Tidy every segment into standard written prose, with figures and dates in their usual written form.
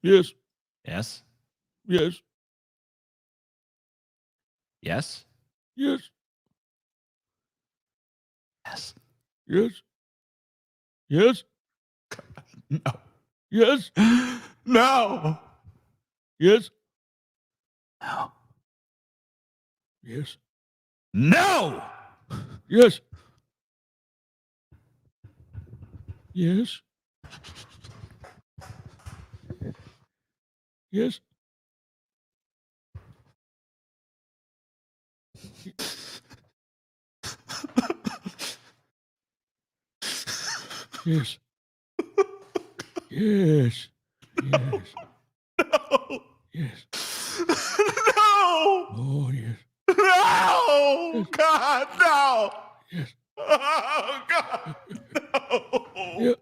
Yes. Yes. Yes. Yes. Yes. Yes. Yes. Yes. No. Yes. No. Yes. No. Yes. No. Yes. Yes. Yes. Yes. Yes. Yes. No. Yes. No. Oh, yes. No. Yes. God, no. Yes. Oh, God. No. Yeah.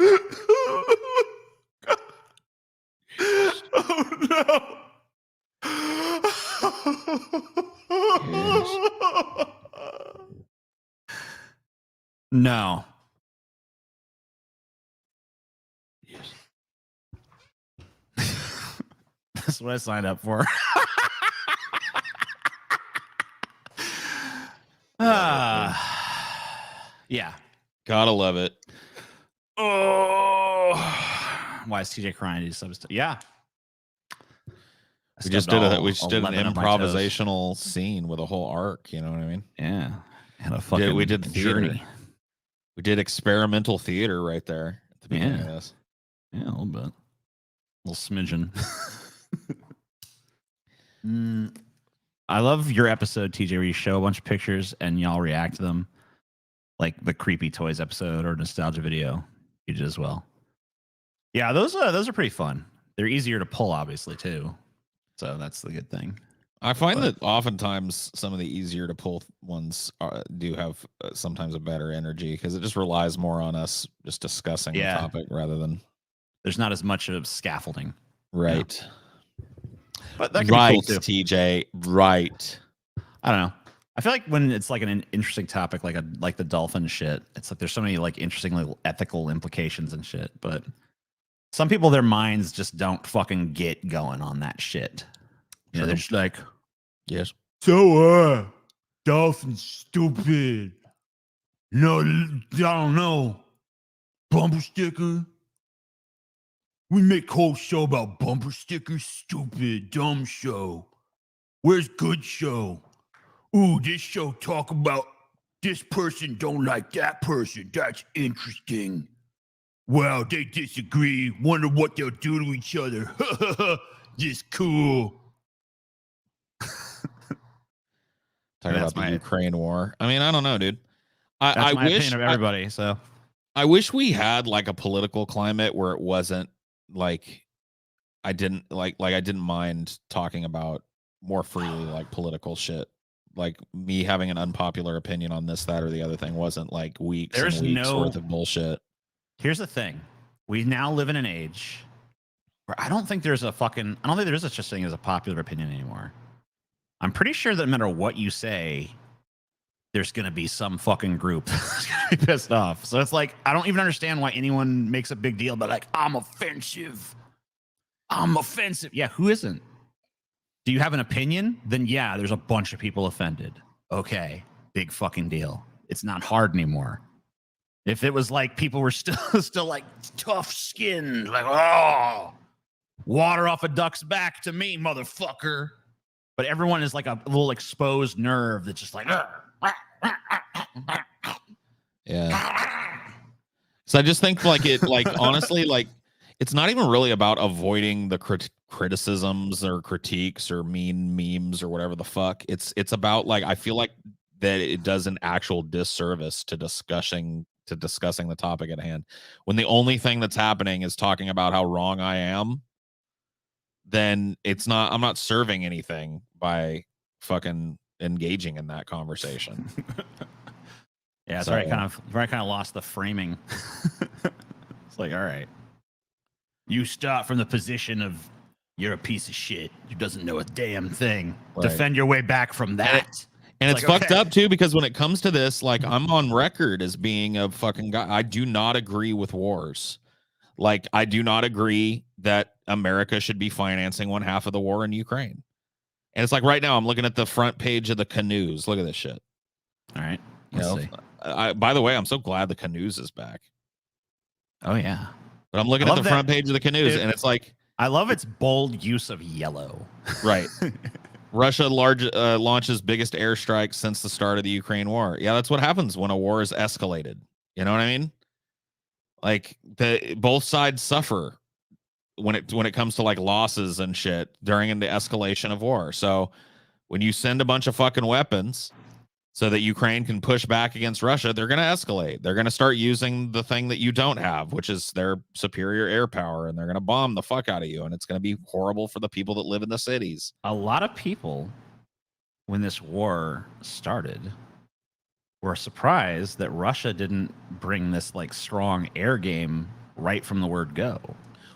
Oh, Yes. no. Yes. That's what I signed up for. Yeah. Gotta love it. Oh, why is TJ crying? He's yeah. We just did an improvisational scene with a whole arc. You know what I mean? Yeah, and a fucking we did theater. journey. We did experimental theater right there at the beginning of this. Yeah, a little bit, a little smidgen. I love your episode, TJ, where you show a bunch of pictures and y'all react to them, like the Creepy Toys episode or Nostalgia Video. You did as well. Yeah, those are pretty fun. They're easier to pull, obviously, too. So that's the good thing. I find that oftentimes some of the easier to pull ones do have sometimes a better energy because it just relies more on us just discussing the topic rather than there's not as much of scaffolding. Right. Yeah. But that can be cool too. TJ. Right. I don't know. I feel like when it's like an interesting topic, like the dolphin shit, it's like there's so many like interesting little ethical implications and shit. But some people, their minds just don't fucking get going on that shit. You know, they're just like, yes. So, dolphin's stupid. No, I don't know. Bumper sticker. We make whole show about bumper stickers. Stupid, dumb show. Where's good show? Ooh, this show talk about this person don't like that person. That's interesting. Well, they disagree. Wonder what they'll do to each other. This cool. Talking about the Ukraine war. I mean, I don't know, dude. I wish of everybody. So I wish we had like a political climate where it wasn't like I didn't mind talking about more freely like political shit. Like me having an unpopular opinion on this, that, or the other thing wasn't like weeks and weeks worth of bullshit. Here's the thing. We now live in an age where I don't think there is such a thing as a popular opinion anymore. I'm pretty sure that no matter what you say, there's going to be some fucking group that's going to be pissed off. So it's like, I don't even understand why anyone makes a big deal about like, I'm offensive. I'm offensive. Yeah, who isn't? Do you have an opinion? Then yeah, there's a bunch of people offended. Okay, big fucking deal. It's not hard anymore. If it was like people were still like tough skinned, like, oh, water off a duck's back to me, motherfucker. But everyone is like a little exposed nerve that's just like, yeah. So I just think like honestly, like it's not even really about avoiding the criticisms or critiques or mean memes or whatever the fuck. It's about like, I feel like that it does an actual disservice to discussing the topic at hand. When the only thing that's happening is talking about how wrong I am, then I'm not serving anything by fucking engaging in that conversation. Yeah, it's where I kind of lost the framing. It's like, all right, you start from the position of you're a piece of shit who doesn't know a damn thing. Right. Defend your way back from that. And It's it's like, fucked okay. up too, because when it comes to this, like I'm on record as being a fucking guy. I do not agree with wars. Like I do not agree that America should be financing one half of the war in Ukraine. And it's like right now I'm looking at the front page of the Canoes. Look at this shit. All right. You Let's know, see. by the way, I'm so glad the Canoes is back. Oh yeah. But I'm looking I at love the front that. page of the Canoes, and it's like, I love its bold use of yellow. right. Russia launches biggest airstrike since the start of the Ukraine war. Yeah, that's what happens when a war is escalated. You know what I mean? Like both sides suffer when it comes to like losses and shit during the escalation of war. So when you send a bunch of fucking weapons so that Ukraine can push back against Russia, they're going to escalate. They're going to start using the thing that you don't have, which is their superior air power, and they're going to bomb the fuck out of you, and it's going to be horrible for the people that live in the cities. A lot of people, when this war started, were surprised that Russia didn't bring this like strong air game right from the word go.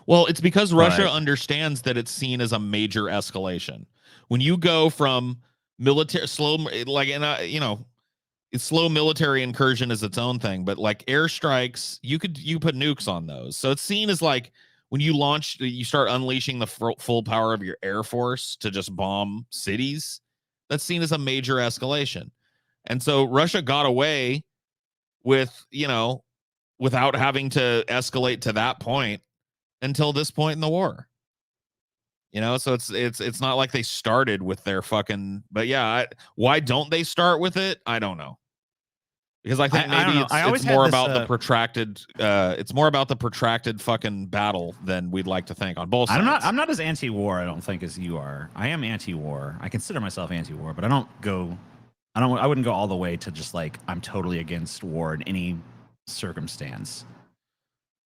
Well, it's because Russia But- understands that it's seen as a major escalation. When you go from military slow, like, and you know, it's slow military incursion is its own thing, but like airstrikes, you put nukes on those. So it's seen as like when you start unleashing the full power of your air force to just bomb cities. That's seen as a major escalation. And so Russia got away with, you know, without having to escalate to that point until this point in the war. You know, so it's not like they started with their fucking, but yeah, why don't they start with it? I don't know. Because I think maybe it's more about the protracted it's more about the protracted fucking battle than we'd like to think on both sides. I'm not as anti-war, I don't think, as you are. I am anti-war. I consider myself anti-war, but I wouldn't go all the way to just like I'm totally against war in any circumstance.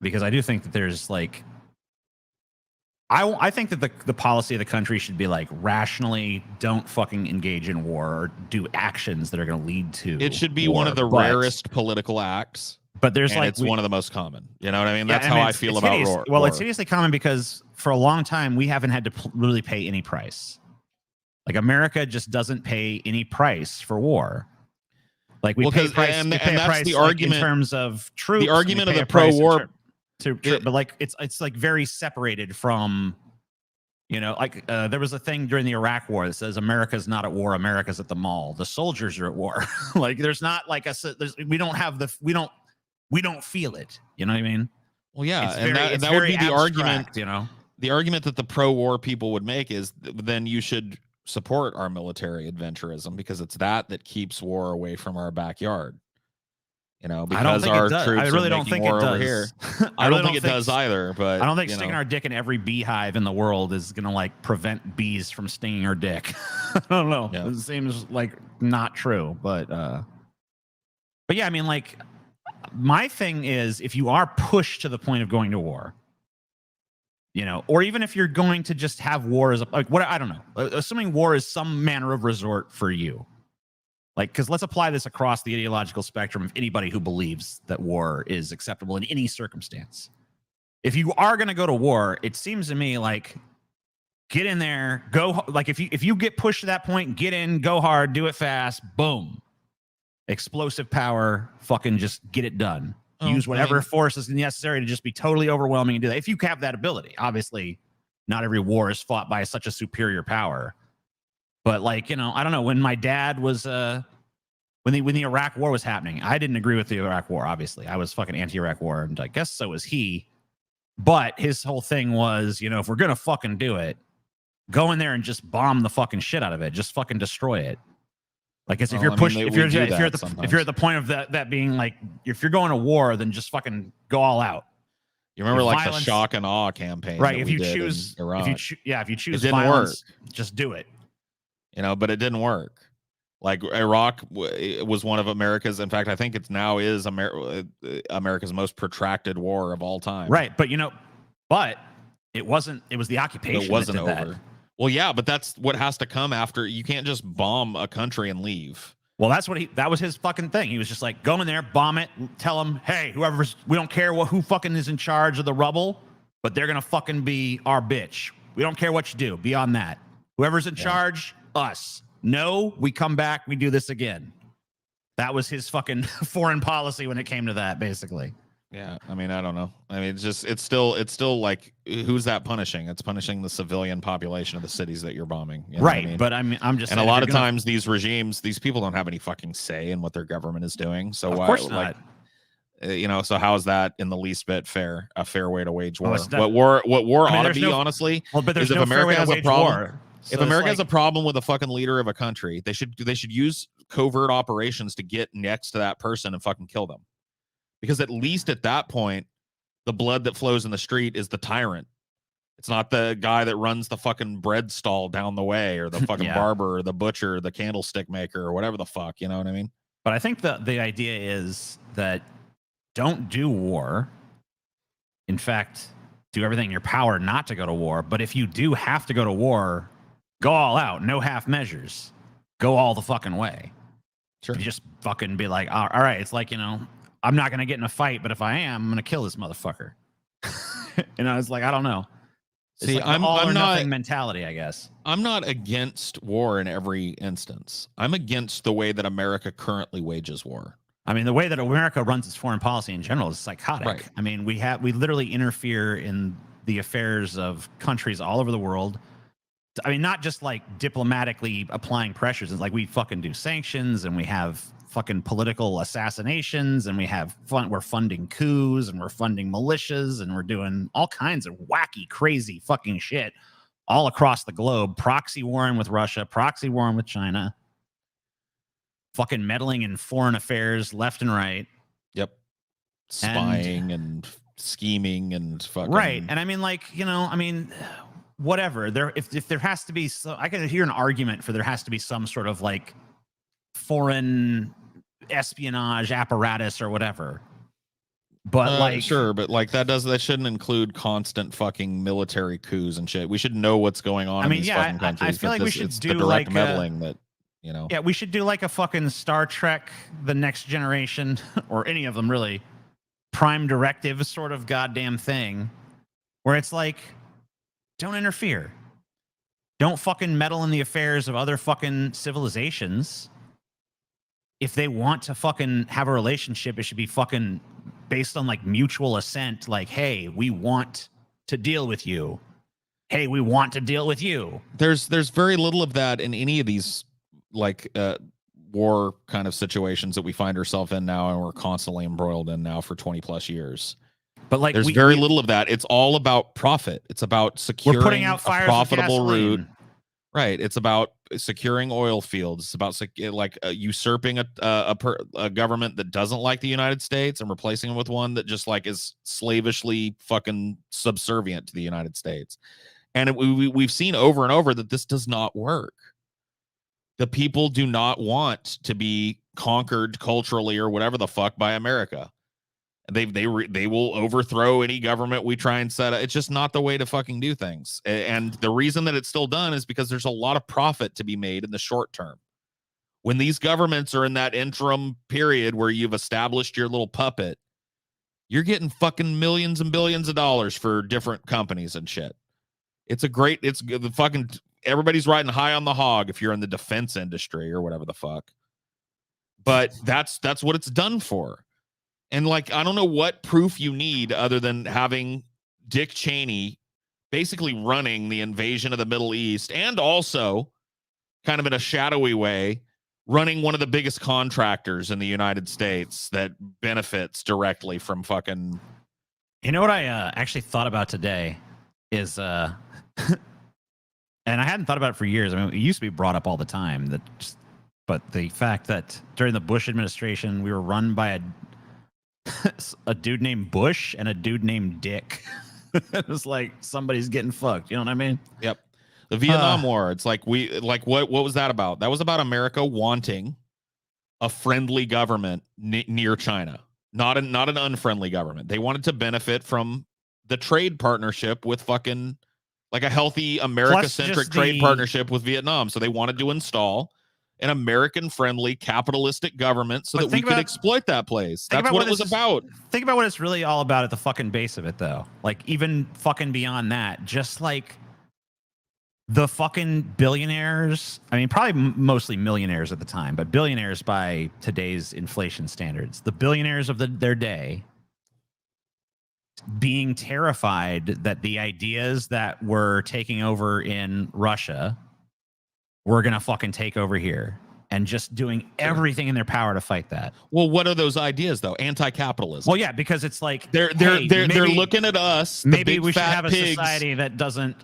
Because I do think that there's like I think that the policy of the country should be like rationally don't fucking engage in war or do actions that are going to lead to it should be war, one of the rarest political acts, but there's and like it's one of the most common. You know what I mean? That's how I feel it's about hideous. war. Well, it's hideously common because for a long time we haven't had to really pay any price. Like America just doesn't pay any price for war. Like we pay price, and we pay that's price the like, argument in terms of troops. The argument we of pay the a price in pro-war, but like it's like very separated from, you know, like there was a thing during the Iraq War that says America's not at war, America's at the mall. The soldiers are at war. Like there's not like we don't feel it. You know what I mean? well, yeah, It's and very- it's that would very be the abstract, argument. you know. The argument that the pro-war people would make is then you should support our military adventurism because it's that keeps war away from our backyard. You know, I don't because think it our does. troops I really are don't making think war it over does. here. I I really don't think it does either. But I don't think you sticking know. our dick in every beehive in the world is gonna like prevent bees from stinging our dick. I don't know. Yeah. It seems like not true, but yeah, I mean, like my thing is if you are pushed to the point of going to war, you know, or even if you're going to just have war as like what I don't know, assuming war is some manner of resort for you. Like, because let's apply this across the ideological spectrum of anybody who believes that war is acceptable in any circumstance. If you are going to go to war, it seems to me like get in there, go. Like if you get pushed to that point, get in, go hard, do it fast, boom, explosive power, fucking just get it done. Oh, Use whatever force is necessary to just be totally overwhelming and do that. If you have that ability, obviously, not every war is fought by such a superior power. But like, you know, I don't know. When my dad was when the Iraq War was happening, I didn't agree with the Iraq War. Obviously, I was fucking anti-Iraq War, and I guess so was he. But his whole thing was, you know, if we're gonna fucking do it, go in there and just bomb the fucking shit out of it. Just fucking destroy it. Like, if you're pushed, if you're at the point of that being like, if you're going to war, then just fucking go all out. You remember like violence, the shock and awe campaign, right? that if we you did choose, in Iraq. if you choose didn't violence, just do it. You know, but it didn't work. Like Iraq was one of America's. In fact, I think it's now is America's most protracted war of all time. Right, but you know, but it wasn't. It was the occupation. It wasn't that did over. That. Well, yeah, but that's what has to come after. You can't just bomb a country and leave. Well, that was his fucking thing. He was just like, go in there, bomb it, tell them, hey, we don't care who fucking is in charge of the rubble, but they're gonna fucking be our bitch. We don't care what you do. Beyond that, whoever's in charge, us. No, we come back, we do this again. That was his fucking foreign policy when it came to that, basically. Yeah, I mean, I don't know. I mean, it's still like, who's that punishing? It's punishing the civilian population of the cities that you're bombing, you know what I Right, mean? but I'm just and a saying, lot if of you're gonna- times these regimes, these people don't have any fucking say in what their government is doing. So of why, course like, not. so how is that in the least bit fair? A fair way to wage war? it's not- What war I mean, ought to there's be, no- honestly, Well, but there's is no if fair way America to has a wage problem. war. So If it's America has like- a problem with a fucking leader of a country, they should use covert operations to get next to that person and fucking kill them. Because at least at that point, the blood that flows in the street is the tyrant. It's not the guy that runs the fucking bread stall down the way, or the fucking Yeah. barber, or the butcher, or the candlestick maker, or whatever the fuck, you know what I mean? But I think the idea is that don't do war. In fact, do everything in your power not to go to war. But if you do have to go to war, go all out. No half measures. Go all the fucking way. Sure. You just fucking be like, all right, it's like, I'm not going to get in a fight, but if I am, I'm going to kill this motherfucker. It's like, I don't know. It's See, like the I'm all or not nothing mentality, I guess. I'm not against war in every instance. I'm against the way that America currently wages war. I mean, the way that America runs its foreign policy in general is psychotic. Right. I mean, we literally interfere in the affairs of countries all over the world. I mean, not just like diplomatically applying pressures. It's like we fucking do sanctions, and we have fucking political assassinations, and we're funding coups, and we're funding militias, and we're doing all kinds of wacky, crazy fucking shit all across the globe. Proxy warring with Russia, proxy warring with China, fucking meddling in foreign affairs left and right. Yep. Spying and scheming and fucking Right. And I mean, like, whatever. If there has to be, I can hear an argument for there has to be some sort of like foreign espionage apparatus or whatever. But like, sure, but like that shouldn't include constant fucking military coups and shit. We should know what's going on in these fucking countries. I feel like we should it's do the direct like meddling that, you know. Yeah, we should do like a fucking Star Trek, The Next Generation, or any of them really, Prime Directive sort of goddamn thing, where it's like, don't interfere. Don't fucking meddle in the affairs of other fucking civilizations. If they want to fucking have a relationship, it should be fucking based on like mutual assent. Like, hey, we want to deal with you. Hey, we want to deal with you. There's very little of that in any of these like war kind of situations that we find ourselves in now, and we're constantly embroiled in now for 20 plus years. But like, there's very little of that. It's all about profit. It's about securing we're putting out fires a profitable with gasoline. route. Right. It's about securing oil fields. It's about usurping a government that doesn't like the United States and replacing it with one that just like is slavishly fucking subservient to the United States. And we've seen over and over that this does not work. The people do not want to be conquered culturally or whatever the fuck by America. They will overthrow any government we try and set up. It's just not the way to fucking do things. And the reason that it's still done is because there's a lot of profit to be made in the short term. When these governments are in that interim period where you've established your little puppet, you're getting fucking millions and billions of dollars for different companies and shit. It's the fucking, everybody's riding high on the hog if you're in the defense industry or whatever the fuck. But that's what it's done for. And like, I don't know what proof you need other than having Dick Cheney basically running the invasion of the Middle East, and also kind of in a shadowy way running one of the biggest contractors in the United States that benefits directly from fucking. You know what I actually thought about today is, and I hadn't thought about it for years. I mean, it used to be brought up all the time, but the fact that during the Bush administration, we were run by a dude named Bush and a dude named Dick. It was like somebody's getting fucked. You know what I mean? Yep. The Vietnam War. It's like what was that about? That was about America wanting a friendly government near China, not an unfriendly government. They wanted to benefit from the trade partnership with fucking like a healthy America-centric trade partnership with Vietnam. So they wanted to install an American-friendly capitalistic government so that we could exploit that place. That's what it was about. Think about what it's really all about at the fucking base of it, though. Like, even fucking beyond that, just like the fucking billionaires, I mean, probably mostly millionaires at the time, but billionaires by today's inflation standards, the billionaires of their day being terrified that the ideas that were taking over in Russia were going to fucking take over here, and just doing everything in their power to fight that. Well, what are those ideas though? Anti-capitalism. Well, yeah, because it's like They're looking at us. The Maybe big we should fat have a pigs. society that doesn't,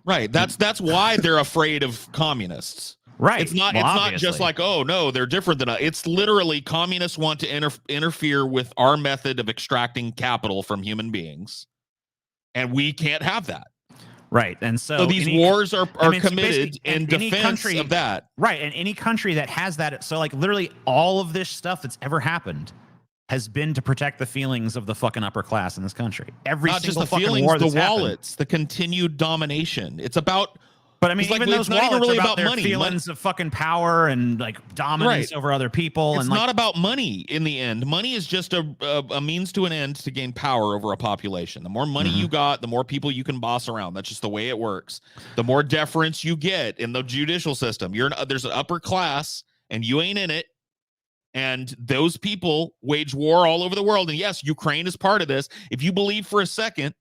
Right. That's why they're afraid of communists. right. It's not. Well, it's not obviously. just like, oh no, they're different than us. It's literally communists want to interfere with our method of extracting capital from human beings, and we can't have that. right. And so, So these any- wars are I mean, so committed basically, in any defense country- of that. right, and any country that has that, so like literally all of this stuff that's ever happened has been to protect the feelings of the fucking upper class in this country. Every Not just single the fucking feelings, war the that's happened. wallets, the continued domination. It's about. But I mean, It's like, even it's those not even wallets really are about about their money. feelings of fucking power and like dominance Right. over other people. It's and not like, about money in the end. Money is just a means to an end to gain power over a population. The more money you got, the more people you can boss around. That's just the way it works. The more deference you get in the judicial system. There's an upper class, and you ain't in it. And those people wage war all over the world. And yes, Ukraine is part of this. If you believe for a second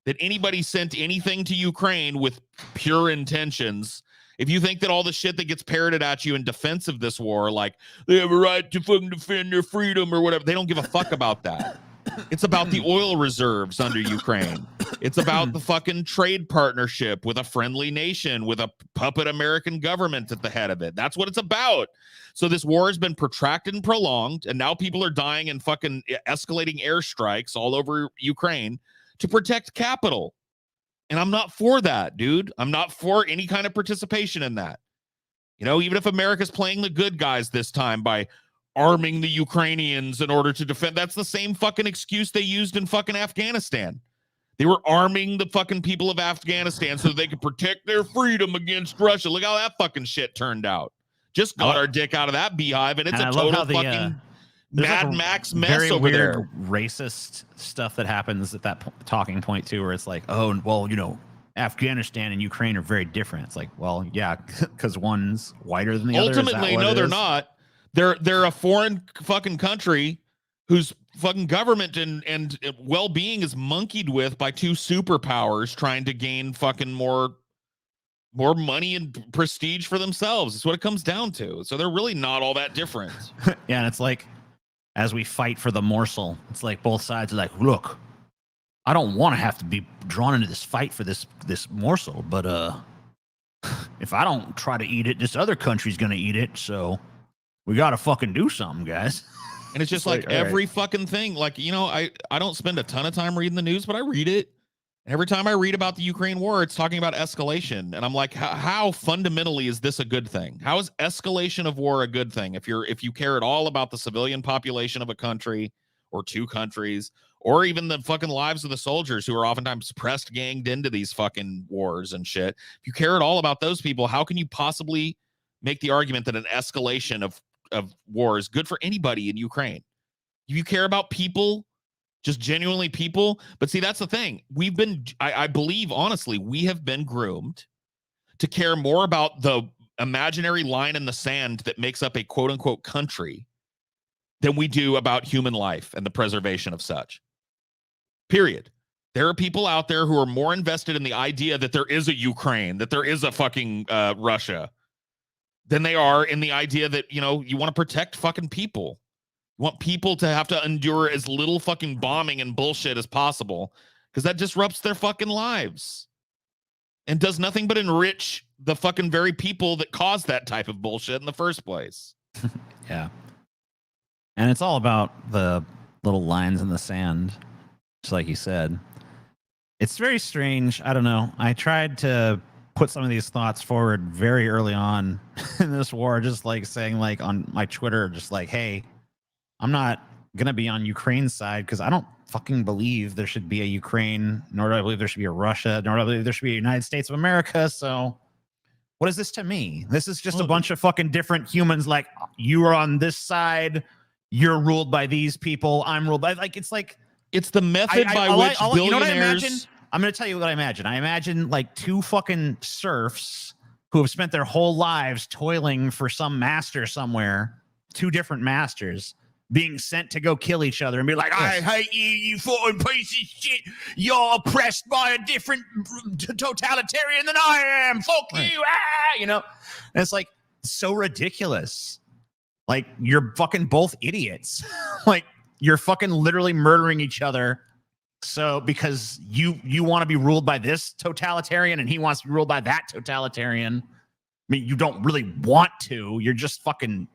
that anybody sent anything to Ukraine with pure intentions, if you think that all the shit that gets parroted at you in defense of this war, like they have a right to fucking defend their freedom or whatever, they don't give a fuck about that. It's about the oil reserves under Ukraine. It's about the fucking trade partnership with a friendly nation with a puppet American government at the head of it. That's what it's about. So this war has been protracted and prolonged, and now people are dying in fucking escalating airstrikes all over Ukraine to protect capital. And I'm not for that, dude. I'm not for any kind of participation in that. You know, even if America's playing the good guys this time by arming the Ukrainians in order to defend, that's the same fucking excuse they used in fucking Afghanistan. They were arming the fucking people of Afghanistan so that they could protect their freedom against Russia. Look how that fucking shit turned out. Just got our dick out of that beehive, and it's And a I love total how the, fucking there's Mad like a Max mess very over weird there. racist stuff that happens at that talking point too, where it's like, oh, well, Afghanistan and Ukraine are very different. It's like, well, yeah, because one's whiter than the other. Is that Ultimately, what no, it they're is? not. They're a foreign fucking country whose fucking government and well-being is monkeyed with by two superpowers trying to gain fucking more money and prestige for themselves. It's what it comes down to. So they're really not all that different. Yeah, and it's like, as we fight for the morsel, it's like both sides are like, look, I don't want to have to be drawn into this fight for this morsel, but if I don't try to eat it, this other country's gonna eat it. So we gotta fucking do something, guys. And it's just It's like like, all right. every fucking thing. Like, I don't spend a ton of time reading the news, but I read it. And every time I read about the Ukraine war, it's talking about escalation. And I'm like, how fundamentally is this a good thing? How is escalation of war a good thing? If you care at all about the civilian population of a country or two countries, or even the fucking lives of the soldiers who are oftentimes pressed, ganged into these fucking wars and shit. If you care at all about those people, how can you possibly make the argument that an escalation of war is good for anybody in Ukraine? If you care about people, just genuinely people. But see, that's the thing. I believe, honestly, we have been groomed to care more about the imaginary line in the sand that makes up a quote unquote country than we do about human life and the preservation of such. Period. There are people out there who are more invested in the idea that there is a Ukraine, that there is a fucking Russia, than they are in the idea that, you want to protect fucking people. You want people to have to endure as little fucking bombing and bullshit as possible, because that disrupts their fucking lives and does nothing but enrich the fucking very people that caused that type of bullshit in the first place. Yeah. And it's all about the little lines in the sand, just like you said. It's very strange. I don't know. I tried to put some of these thoughts forward very early on in this war, just like saying, like, on my Twitter, just like, hey, I'm not going to be on Ukraine's side because I don't fucking believe there should be a Ukraine, nor do I believe there should be a Russia, nor do I believe there should be a United States of America. So what is this to me? This is just a bunch of fucking different humans. Like, you are on this side, you're ruled by these people, I'm ruled by, like, it's like, It's the method by which you know what I imagine? billionaires. I'm going to tell you what I imagine. I imagine like two fucking serfs who have spent their whole lives toiling for some master somewhere, two different masters, being sent to go kill each other and be like, I hate you, you fucking piece of shit. You're oppressed by a different totalitarian than I am. Fuck you. Ah, you know, and it's like so ridiculous. Like, you're fucking both idiots. Like, you're fucking literally murdering each other. So because you want to be ruled by this totalitarian and he wants to be ruled by that totalitarian. I mean, you don't really want to. You're just fucking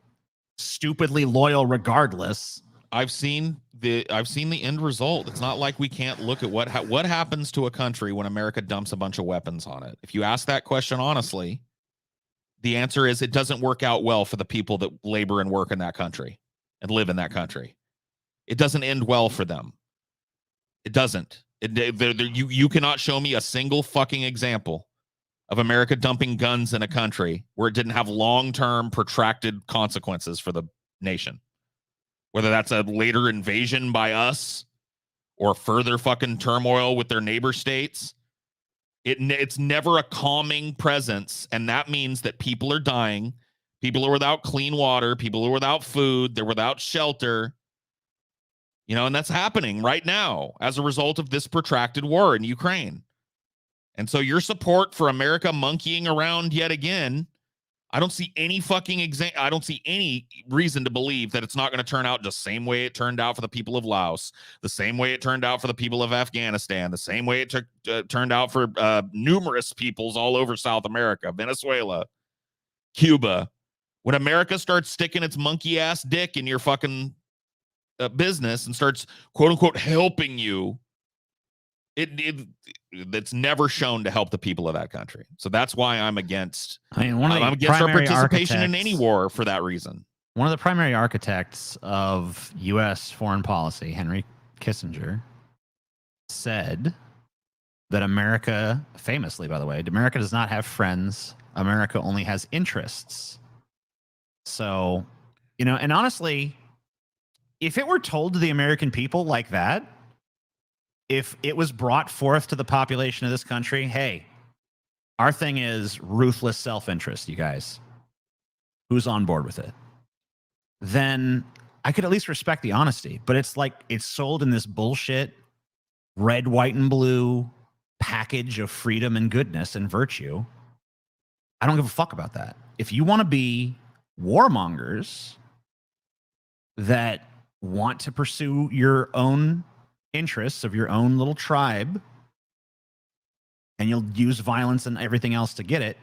stupidly loyal regardless. I've seen the end result. It's not like we can't look at what happens to a country when America dumps a bunch of weapons on it. If you ask that question honestly, the answer is it doesn't work out well for the people that labor and work in that country and live in that country. It doesn't end well for them. It doesn't. You cannot show me a single fucking example of America dumping guns in a country where it didn't have long-term protracted consequences for the nation. Whether that's a later invasion by us or further fucking turmoil with their neighbor states, it's never a calming presence. And that means that people are dying. People are without clean water. People are without food. They're without shelter. You know, and that's happening right now as a result of this protracted war in Ukraine. And so your support for America monkeying around yet again, I don't see any fucking I don't see any reason to believe that it's not going to turn out just the same way it turned out for the people of Laos, the same way it turned out for the people of Afghanistan, the same way it turned out for numerous peoples all over South America, Venezuela, Cuba. When America starts sticking its monkey ass dick in your fucking business and starts quote unquote helping you, it's never shown to help the people of that country. So that's why I'm against. I'm against our participation in any war for that reason. One of the primary architects of U.S. foreign policy, Henry Kissinger, said that America, famously, by the way, America does not have friends. America only has interests. So, you know, and honestly, if it were told to the American people like that, if it was brought forth to the population of this country, hey, our thing is ruthless self-interest, you guys. Who's on board with it? Then I could at least respect the honesty. But it's like it's sold in this bullshit red, white, and blue package of freedom and goodness and virtue. I don't give a fuck about that. If you want to be warmongers that want to pursue your own interests of your own little tribe, and you'll use violence and everything else to get it,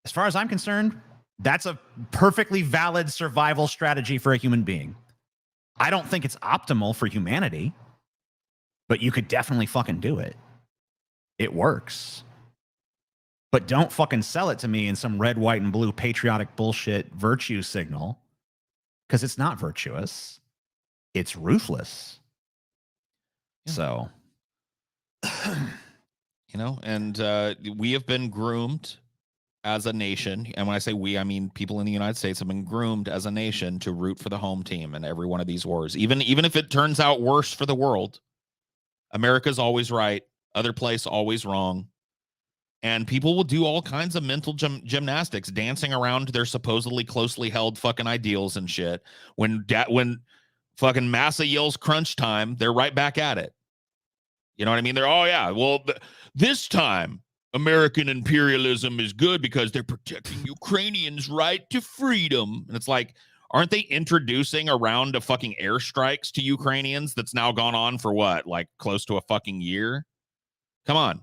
as far as I'm concerned, that's a perfectly valid survival strategy for a human being. I don't think it's optimal for humanity, but you could definitely fucking do it. It works. But don't fucking sell it to me in some red, white, and blue patriotic bullshit virtue signal, because it's not virtuous. It's ruthless. Yeah. So, you know, and we have been groomed as a nation. And when I say we, I mean people in the United States have been groomed as a nation to root for the home team in every one of these wars. Even if it turns out worse for the world, America's always right. Other place always wrong. And people will do all kinds of mental gymnastics, dancing around their supposedly closely held fucking ideals and shit. When fucking Massa yells crunch time, they're right back at it. You know what I mean? They're, oh yeah, well, this time American imperialism is good because they're protecting Ukrainians' right to freedom. And it's like, aren't they introducing a round of fucking airstrikes to Ukrainians that's now gone on for what, like close to a fucking year? Come on.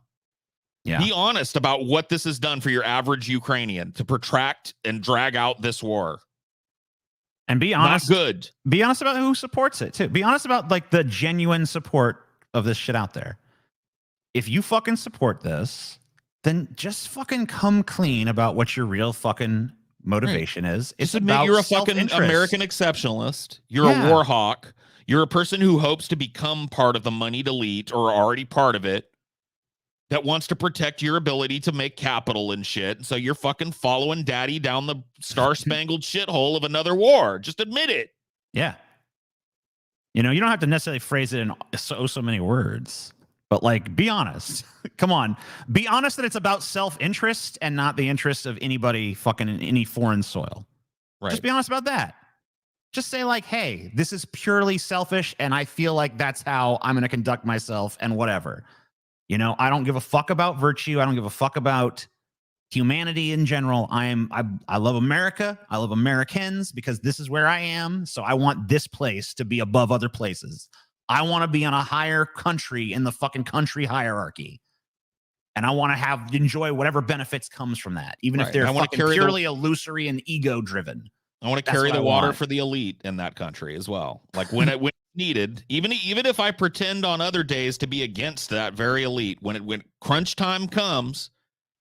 Yeah. Be honest about what this has done for your average Ukrainian to protract and drag out this war. And be honest. Not good. Be honest about who supports it too. Be honest about like the genuine support of this shit out there. If you fucking support this, then just fucking come clean about what your real fucking motivation is. It's admit about you're a fucking American exceptionalist. You're a war hawk. You're a person who hopes to become part of the moneyed elite or already part of it, that wants to protect your ability to make capital and shit. So you're fucking following daddy down the star-spangled shithole of another war. Just admit it. Yeah. You know, you don't have to necessarily phrase it in so many words, But like, be honest. Come on. Be honest that it's about self-interest and not the interest of anybody fucking in any foreign soil. Right. Just be honest about that. Just say like, hey, this is purely selfish and I feel like that's how I'm going to conduct myself and whatever. You know, I don't give a fuck about virtue. I don't give a fuck about humanity in general. I love America. I love Americans because this is where I am. So I want this place to be above other places. I want to be in a higher country in the fucking country hierarchy. And I want to enjoy whatever benefits comes from that, even if they're fucking purely illusory and ego driven. I want to carry the water for the elite in that country as well. Like when it's needed, even if I pretend on other days to be against that very elite, when crunch time comes,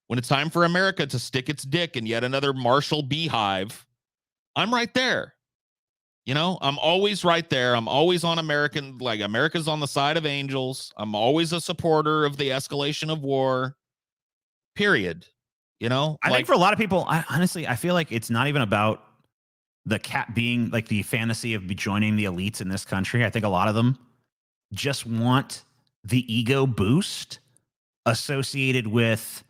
when it's time for America to stick its dick in yet another Marshall beehive, I'm right there. You know, I'm always right there. I'm always on America's on the side of angels. I'm always a supporter of the escalation of war. Period. You know, I think for a lot of people, honestly, I feel like it's not even about the cat being like the fantasy of joining the elites in this country. I think a lot of them just want the ego boost associated with,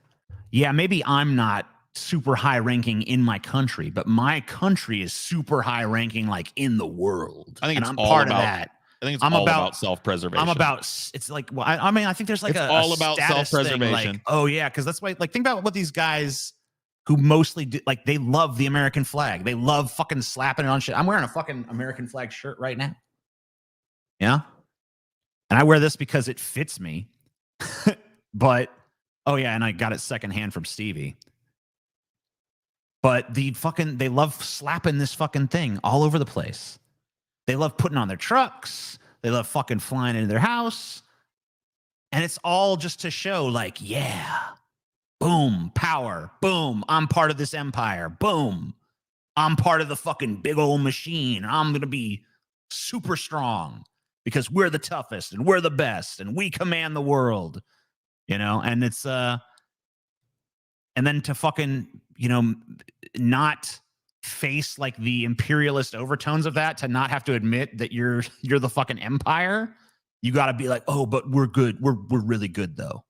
yeah, maybe I'm not super high ranking in my country, but my country is super high ranking like in the world. I think and it's I'm all part about of that. I think it's all about self-preservation. It's like, well, I mean, I think there's like it's all about self-preservation. Like, oh yeah, because that's why. Like, think about what these guys who mostly do. Like, they love the American flag. They love fucking slapping it on shit. I'm wearing a fucking American flag shirt right now. Yeah, and I wear this because it fits me. But oh yeah, and I got it secondhand from Stevie. But they love slapping this fucking thing all over the place. They love putting on their trucks. They love fucking flying into their house. And it's all just to show like, yeah, boom, power, boom, I'm part of this empire, boom. I'm part of the fucking big old machine. I'm going to be super strong because we're the toughest and we're the best and we command the world, you know? And it's, and then to fucking, you know, not face like the imperialist overtones of that, to not have to admit that you're the fucking empire. You got to be like, oh, but we're good. We're really good though.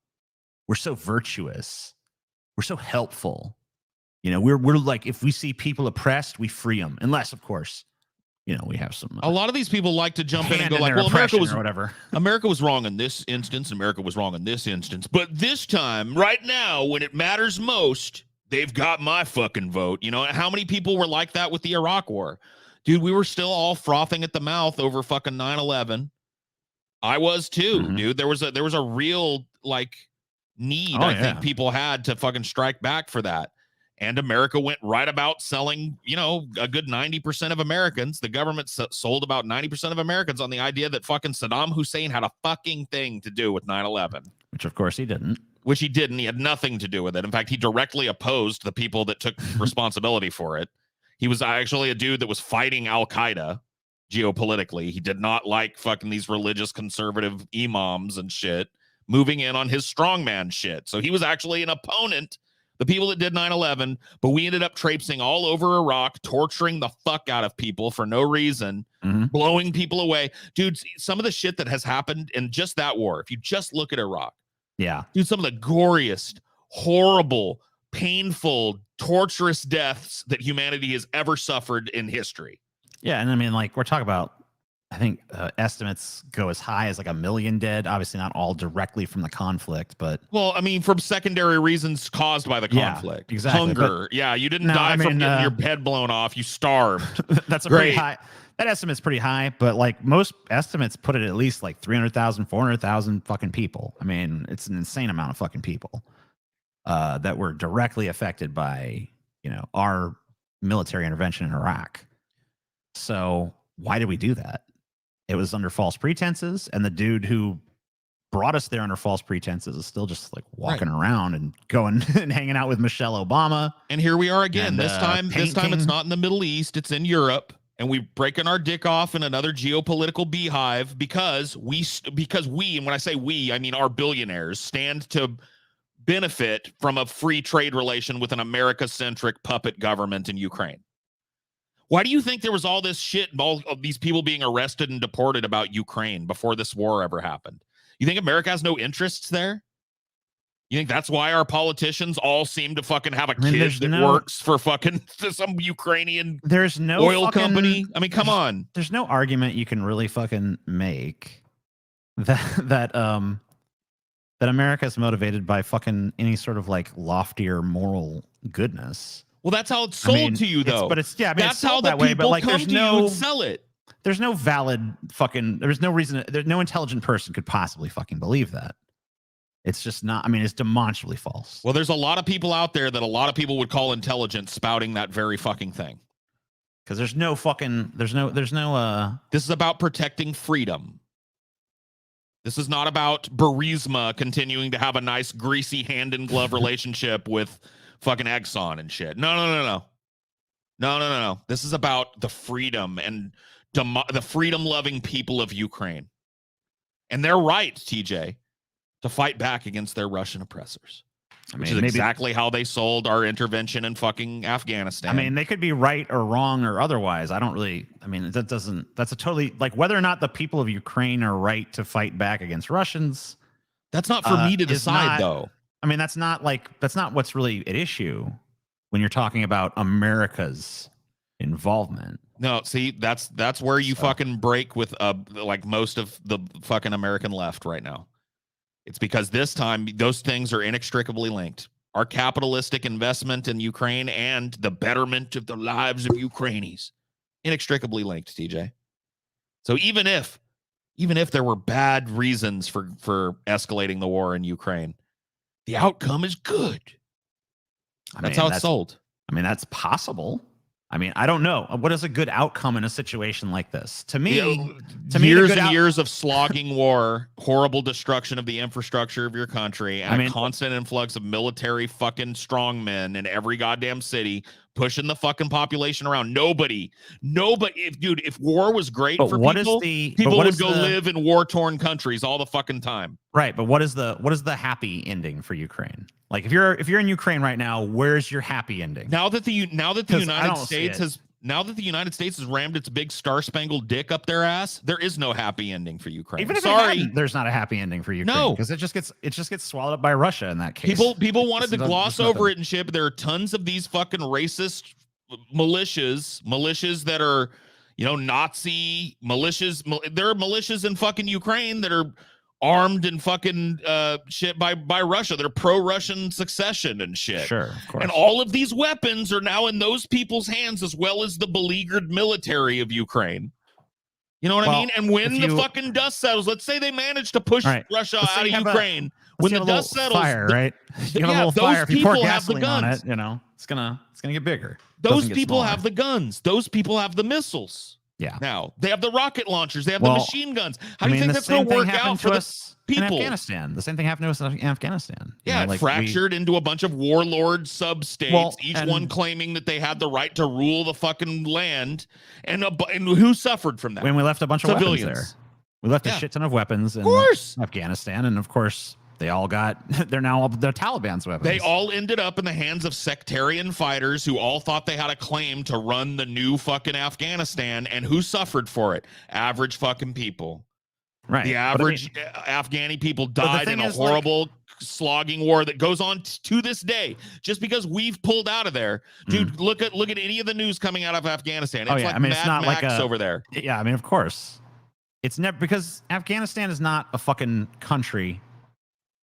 We're so virtuous. We're so helpful. You know, we're like, if we see people oppressed, we free them. Unless, of course, you know, we have some. A lot of these people like to jump in and go like, well, America was whatever. America was wrong in this instance. America was wrong in this instance. But this time, right now, when it matters most, they've got my fucking vote. You know, how many people were like that with the Iraq war? Dude, we were still all frothing at the mouth over fucking 9/11. I was too, dude. There was a real like need I think people had to fucking strike back for that. And America went right about selling, you know, a good 90% of Americans. The government sold about 90% of Americans on the idea that fucking Saddam Hussein had a fucking thing to do with 9/11. Which, of course, he didn't. Which he didn't. He had nothing to do with it. In fact, he directly opposed the people that took responsibility for it. He was actually a dude that was fighting Al-Qaeda geopolitically. He did not like fucking these religious conservative imams and shit moving in on his strongman shit. So he was actually an opponent, the people that did 9/11, but we ended up traipsing all over Iraq, torturing the fuck out of people for no reason, blowing people away. Dude, some of the shit that has happened in just that war, if you just look at Iraq, yeah, dude, some of the goriest, horrible, painful, torturous deaths that humanity has ever suffered in history. Yeah, and I mean, like, we're talking about, I think estimates go as high as like 1 million dead. Obviously, not all directly from the conflict, but well, I mean, from secondary reasons caused by the conflict, exactly. Hunger. Yeah, you didn't die from getting your head blown off. You starved. That's a pretty high. That estimate's pretty high, but like most estimates put it at least like 300,000, 400,000 fucking people. I mean, it's an insane amount of fucking people that were directly affected by, you know, our military intervention in Iraq. So why did we do that? It was under false pretenses, and the dude who brought us there under false pretenses is still just like walking around and going and hanging out with Michelle Obama. And here we are again. This time it's not in the Middle East, it's in Europe. And we breaking our dick off in another geopolitical beehive because we, and when I say we, I mean our billionaires, stand to benefit from a free trade relation with an America-centric puppet government in Ukraine. Why do you think there was all this shit, all of these people being arrested and deported about Ukraine before this war ever happened? You think America has no interests there? You think that's why our politicians all seem to fucking have a kid that works for fucking some Ukrainian there's no oil fucking, company? I mean, come on. There's no argument you can really fucking make that America is motivated by fucking any sort of like loftier moral goodness. Well, that's how it's sold to you, though. That's how that way. But like, there's no sell it. There's no valid fucking. There's no reason. There's no intelligent person could possibly fucking believe that. It's just not. I mean, it's demonstrably false. Well, there's a lot of people out there that a lot of people would call intelligent, spouting that very fucking thing. Because there's no fucking. There's no. This is about protecting freedom. This is not about Burisma continuing to have a nice, greasy hand in glove relationship with fucking Exxon and shit. No. This is about the freedom and the freedom-loving people of Ukraine. And they're right, TJ, to fight back against their Russian oppressors. Which is exactly how they sold our intervention in fucking Afghanistan. I mean, they could be right or wrong or otherwise. I mean, that's a totally, like, whether or not the people of Ukraine are right to fight back against Russians. That's not for me to decide, though. I mean, that's not what's really at issue when you're talking about America's involvement. No, see, that's where you fucking break with like most of the fucking American left right now. It's because this time those things are inextricably linked. Our capitalistic investment in Ukraine and the betterment of the lives of Ukrainians, inextricably linked, TJ. So even if there were bad reasons for escalating the war in Ukraine, the outcome is good. That's how it's sold. I mean, that's possible. I mean, I don't know. What is a good outcome in a situation like this? To me, years and years of slogging war, horrible destruction of the infrastructure of your country, and a constant influx of military fucking strongmen in every goddamn city, pushing the fucking population around. Nobody. If war was great for people would go live in war-torn countries all the fucking time. Right, but what is the happy ending for Ukraine? Like, if you're in Ukraine right now, where's your happy ending? Now that the United States has rammed its big star-spangled dick up their ass, there is no happy ending for Ukraine. Even if there's not a happy ending for Ukraine. No, because it just gets swallowed up by Russia in that case. People wanted to gloss over it and shit, but there are tons of these fucking racist militias that are, Nazi militias. There are militias in fucking Ukraine that are armed and fucking shit by Russia. They're pro-Russian succession and shit. Sure, of course. And all of these weapons are now in those people's hands, as well as the beleaguered military of Ukraine. You know what I mean? And when the fucking dust settles, let's say they manage to push Russia out of Ukraine. When the dust settles, fire, right? You have a little fire. If you pour gasoline on it, it's gonna get bigger. Those people have the guns. Those people have the missiles. Yeah. Now they have the rocket launchers. They have the machine guns. How do you think that's going to work out for the people in Afghanistan? The same thing happened to us in Afghanistan. Yeah, fractured into a bunch of warlord sub-states, each one claiming that they had the right to rule the fucking land. And who suffered from that? When we left a bunch of weapons there. We left a shit ton of weapons in Afghanistan, and of course they're now the Taliban's weapons. They all ended up in the hands of sectarian fighters who all thought they had a claim to run the new fucking Afghanistan, and who suffered for it? Average fucking people. Right. The average Afghani people died in a horrible slogging war that goes on to this day. Just because we've pulled out of there, dude. Look at any of the news coming out of Afghanistan. It's it's not Max like over there. Yeah, I mean, of course, it's never, because Afghanistan is not a fucking country.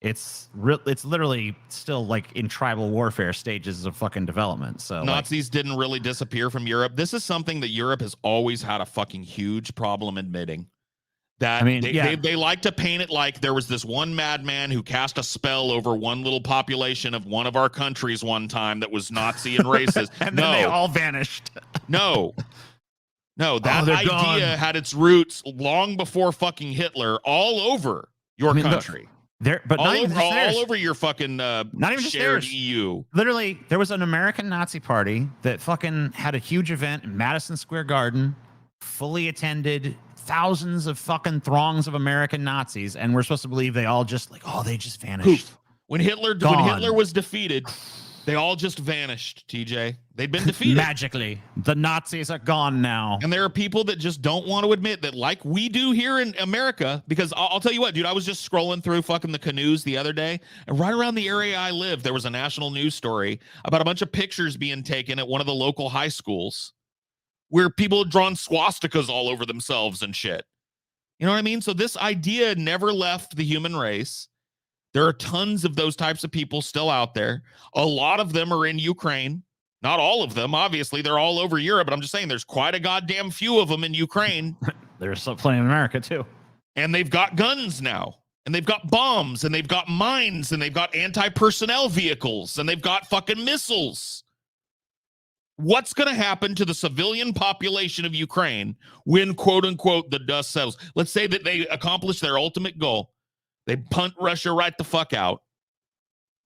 It's literally still like in tribal warfare stages of fucking development. So Nazis didn't really disappear from Europe. This is something that Europe has always had a fucking huge problem admitting. That they like to paint it like there was this one madman who cast a spell over one little population of one of our countries one time that was Nazi and racist. And then they all vanished. No, that idea had its roots long before fucking Hitler all over your country. All over your fucking not even shared EU. Literally, there was an American Nazi party that fucking had a huge event in Madison Square Garden, fully attended, thousands of fucking throngs of American Nazis, and we're supposed to believe they all just they just vanished. When Hitler was defeated, They all just vanished, TJ. They'd been defeated. Magically, the Nazis are gone now. And there are people that just don't want to admit that, like we do here in America, because I'll tell you what, dude, I was just scrolling through fucking the canoes the other day, and right around the area I live, there was a national news story about a bunch of pictures being taken at one of the local high schools where people had drawn swastikas all over themselves and shit. You know what I mean? So this idea never left the human race. There are tons of those types of people still out there. A lot of them are in Ukraine. Not all of them, obviously. They're all over Europe, but I'm just saying there's quite a goddamn few of them in Ukraine. There's plenty in America, too. And they've got guns now. And they've got bombs. And they've got mines. And they've got anti-personnel vehicles. And they've got fucking missiles. What's going to happen to the civilian population of Ukraine when, quote unquote, the dust settles? Let's say that they accomplish their ultimate goal. They punt Russia right the fuck out.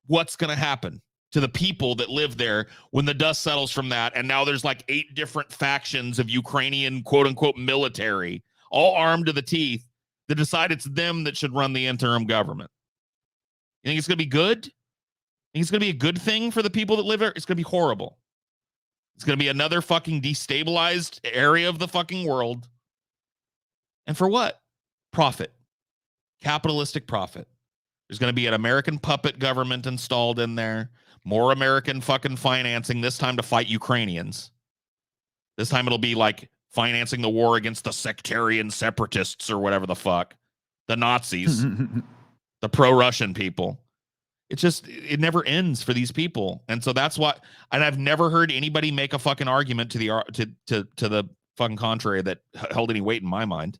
What's going to happen to the people that live there when the dust settles from that? And now there's like 8 different factions of Ukrainian, quote unquote, military, all armed to the teeth, that decide it's them that should run the interim government. You think it's going to be good? You think it's going to be a good thing for the people that live there? It's going to be horrible. It's going to be another fucking destabilized area of the fucking world. And for what? Profit. Capitalistic profit. There's going to be an American puppet government installed in there. More American fucking financing, this time to fight Ukrainians. This time it'll be like financing the war against the sectarian separatists or whatever the fuck. The Nazis. The pro-Russian people. It never ends for these people. And so that's why, and I've never heard anybody make a fucking argument to the fucking contrary that held any weight in my mind.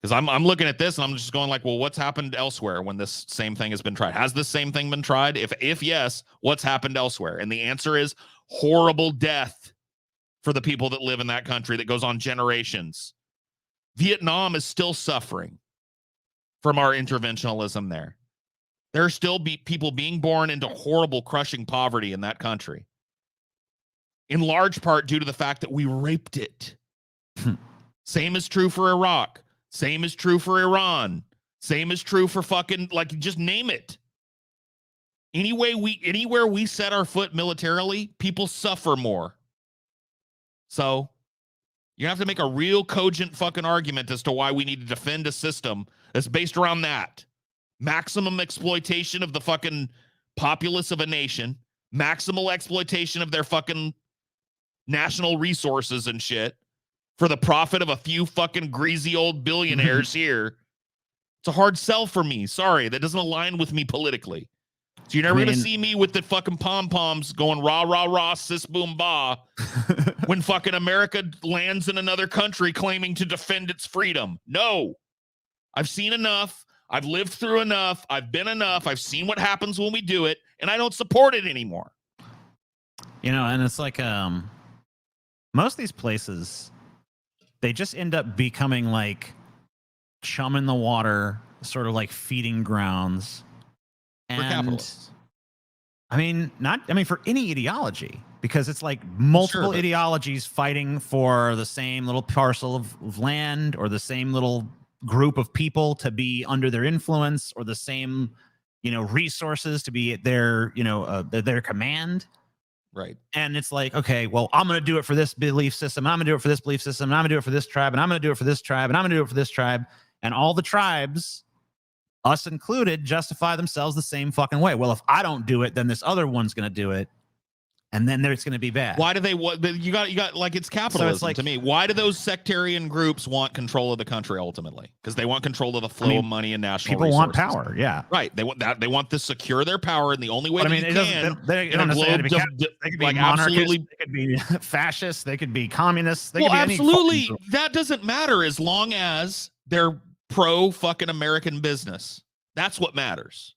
Because I'm looking at this and I'm just going like, well, what's happened elsewhere when this same thing has been tried? Has this same thing been tried? If yes, what's happened elsewhere? And the answer is horrible death for the people that live in that country that goes on generations. Vietnam is still suffering from our interventionalism there. There are still people being born into horrible, crushing poverty in that country. In large part due to the fact that we raped it. Same is true for Iraq. Same is true for Iran. Same is true for fucking, like, just name it. Anywhere we set our foot militarily, people suffer more. So you have to make a real cogent fucking argument as to why we need to defend a system that's based around that. Maximum exploitation of the fucking populace of a nation. Maximal exploitation of their fucking national resources and shit. For the profit of a few fucking greasy old billionaires here. It's a hard sell for me. Sorry, that doesn't align with me politically. So you're never going to see me with the fucking pom-poms going rah, rah, rah, sis, boom, bah. When fucking America lands in another country claiming to defend its freedom. No. I've seen enough. I've lived through enough. I've been enough. I've seen what happens when we do it. And I don't support it anymore. You know, and it's like most of these places, they just end up becoming like chum in the water, sort of like feeding grounds. For capitalists. I mean, for any ideology, because it's like multiple ideologies fighting for the same little parcel of land or the same little group of people to be under their influence or the same, resources to be at their, their command. Right. And it's like, okay, well, I'm going to do it for this belief system. I'm going to do it for this belief system. And I'm going to do it for this tribe. And I'm going to do it for this tribe. And I'm going to do it for this tribe. And all the tribes, us included, justify themselves the same fucking way. Well, if I don't do it, then this other one's going to do it. And then it's going to be bad. Why do they want? You got like it's capitalism. So it's like, to me. Why do those sectarian groups want control of the country ultimately? Because they want control of the flow of money and national people resources. Want power. Yeah, right. They want that. They want to secure their power, and the only way they can. They don't necessarily they could be absolutely. They could be fascists. They could be communists. They could be absolutely. That doesn't matter as long as they're pro fucking American business. That's what matters.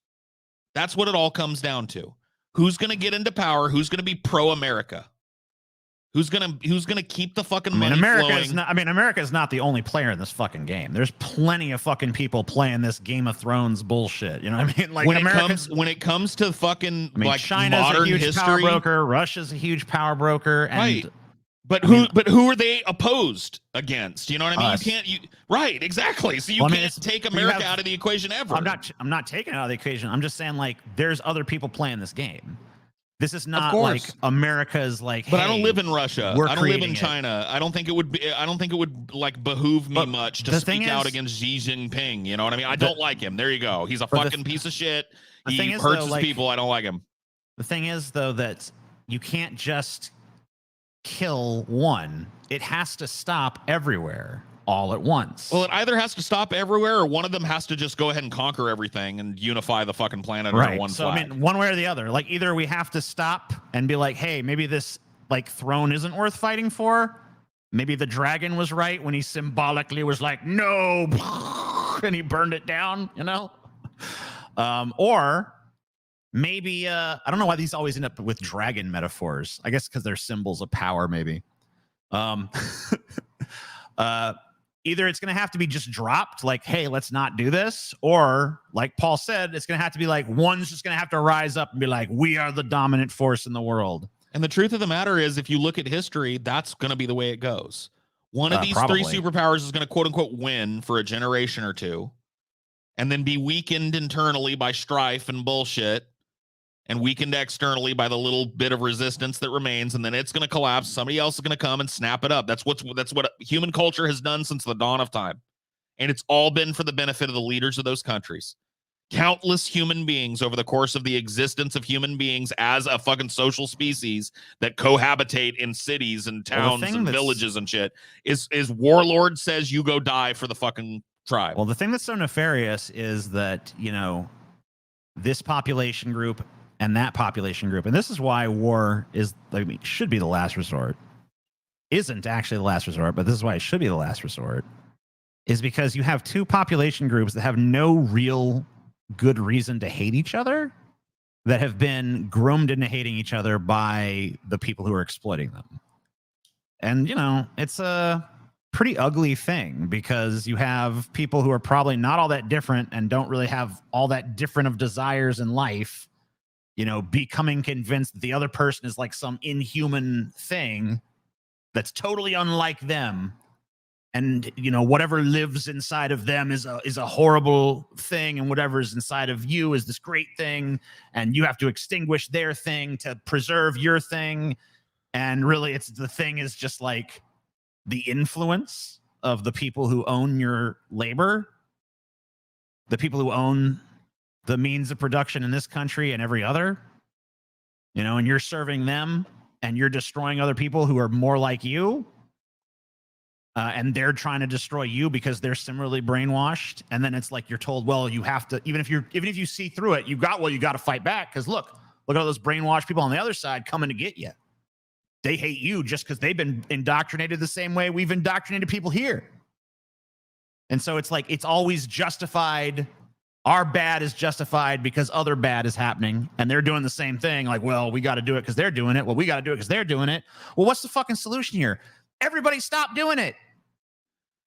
That's what it all comes down to. Who's going to get into power? Who's going to be pro-America? Who's going to keep the fucking money flowing? America is not the only player in this fucking game. There's plenty of fucking people playing this Game of Thrones bullshit. You know what I mean? Like when it comes to fucking like China's modern a huge history, power broker. Russia's a huge power broker. And right. But who are they opposed against? You know what I mean? Us. Right, exactly. So you can't take America out of the equation ever. I'm not taking it out of the equation. I'm just saying, like, there's other people playing this game. This is not course. like America's like. But hey, I don't live in Russia. we're I don't live in creating it. China. I don't think it would like behoove me But much to the thing speak out is- against Xi Jinping. You know what I mean? I don't like him. There you go. He's a But the fucking piece of shit. the He thing is, hurts though, his like- people. I don't like him. The thing is, though, that you can't just kill one. It has to stop everywhere all at once. Well, it either has to stop everywhere, or one of them has to just go ahead and conquer everything and unify the fucking planet under one So flag. I mean, one way or the other. Like either we have to stop and be like, hey, maybe this like throne isn't worth fighting for. Maybe the dragon was right when he symbolically was like, no, and he burned it down, you know? Or maybe I don't know why these always end up with dragon metaphors. I guess because they're symbols of power, maybe. Either it's going to have to be just dropped, like, hey, let's not do this, or like Paul said, it's going to have to be like one's just going to have to rise up and be like, we are the dominant force in the world. And the truth of the matter is, if you look at history, that's going to be the way it goes. One of these Probably. three superpowers is going to quote unquote win for a generation or two, and then be weakened internally by strife and bullshit, and weakened externally by the little bit of resistance that remains, and then it's going to collapse. Somebody else is going to come and snap it up. That's what human culture has done since the dawn of time, and it's all been for the benefit of the leaders of those countries. Countless human beings over the course of the existence of human beings as a fucking social species that cohabitate in cities and towns and villages and shit is warlord says you go die for the fucking tribe. Well, the thing that's so nefarious is that, you know, this population group and that population group, and this is why war is, I mean, should be the last resort. Isn't actually the last resort, but this is why it should be the last resort, is because you have two population groups that have no real good reason to hate each other, that have been groomed into hating each other by the people who are exploiting them. And, you know, it's a pretty ugly thing, because you have people who are probably not all that different and don't really have all that different of desires in life, you know, becoming convinced that the other person is like some inhuman thing that's totally unlike them. And, you know, whatever lives inside of them is a horrible thing, and whatever is inside of you is this great thing, and you have to extinguish their thing to preserve your thing. And really, it's the thing is just like the influence of the people who own your labor, the people who own the means of production in this country and every other, you know, and you're serving them and you're destroying other people who are more like you. And they're trying to destroy you because they're similarly brainwashed. And then it's like you're told, well, you have to, even if you see through it, you got to fight back, because look at all those brainwashed people on the other side coming to get you. They hate you just because they've been indoctrinated the same way we've indoctrinated people here. And so it's like it's always justified. Our bad is justified because other bad is happening, and they're doing the same thing. Like, well, we got to do it because they're doing it. Well, we got to do it because they're doing it. Well, what's the fucking solution here? Everybody stop doing it.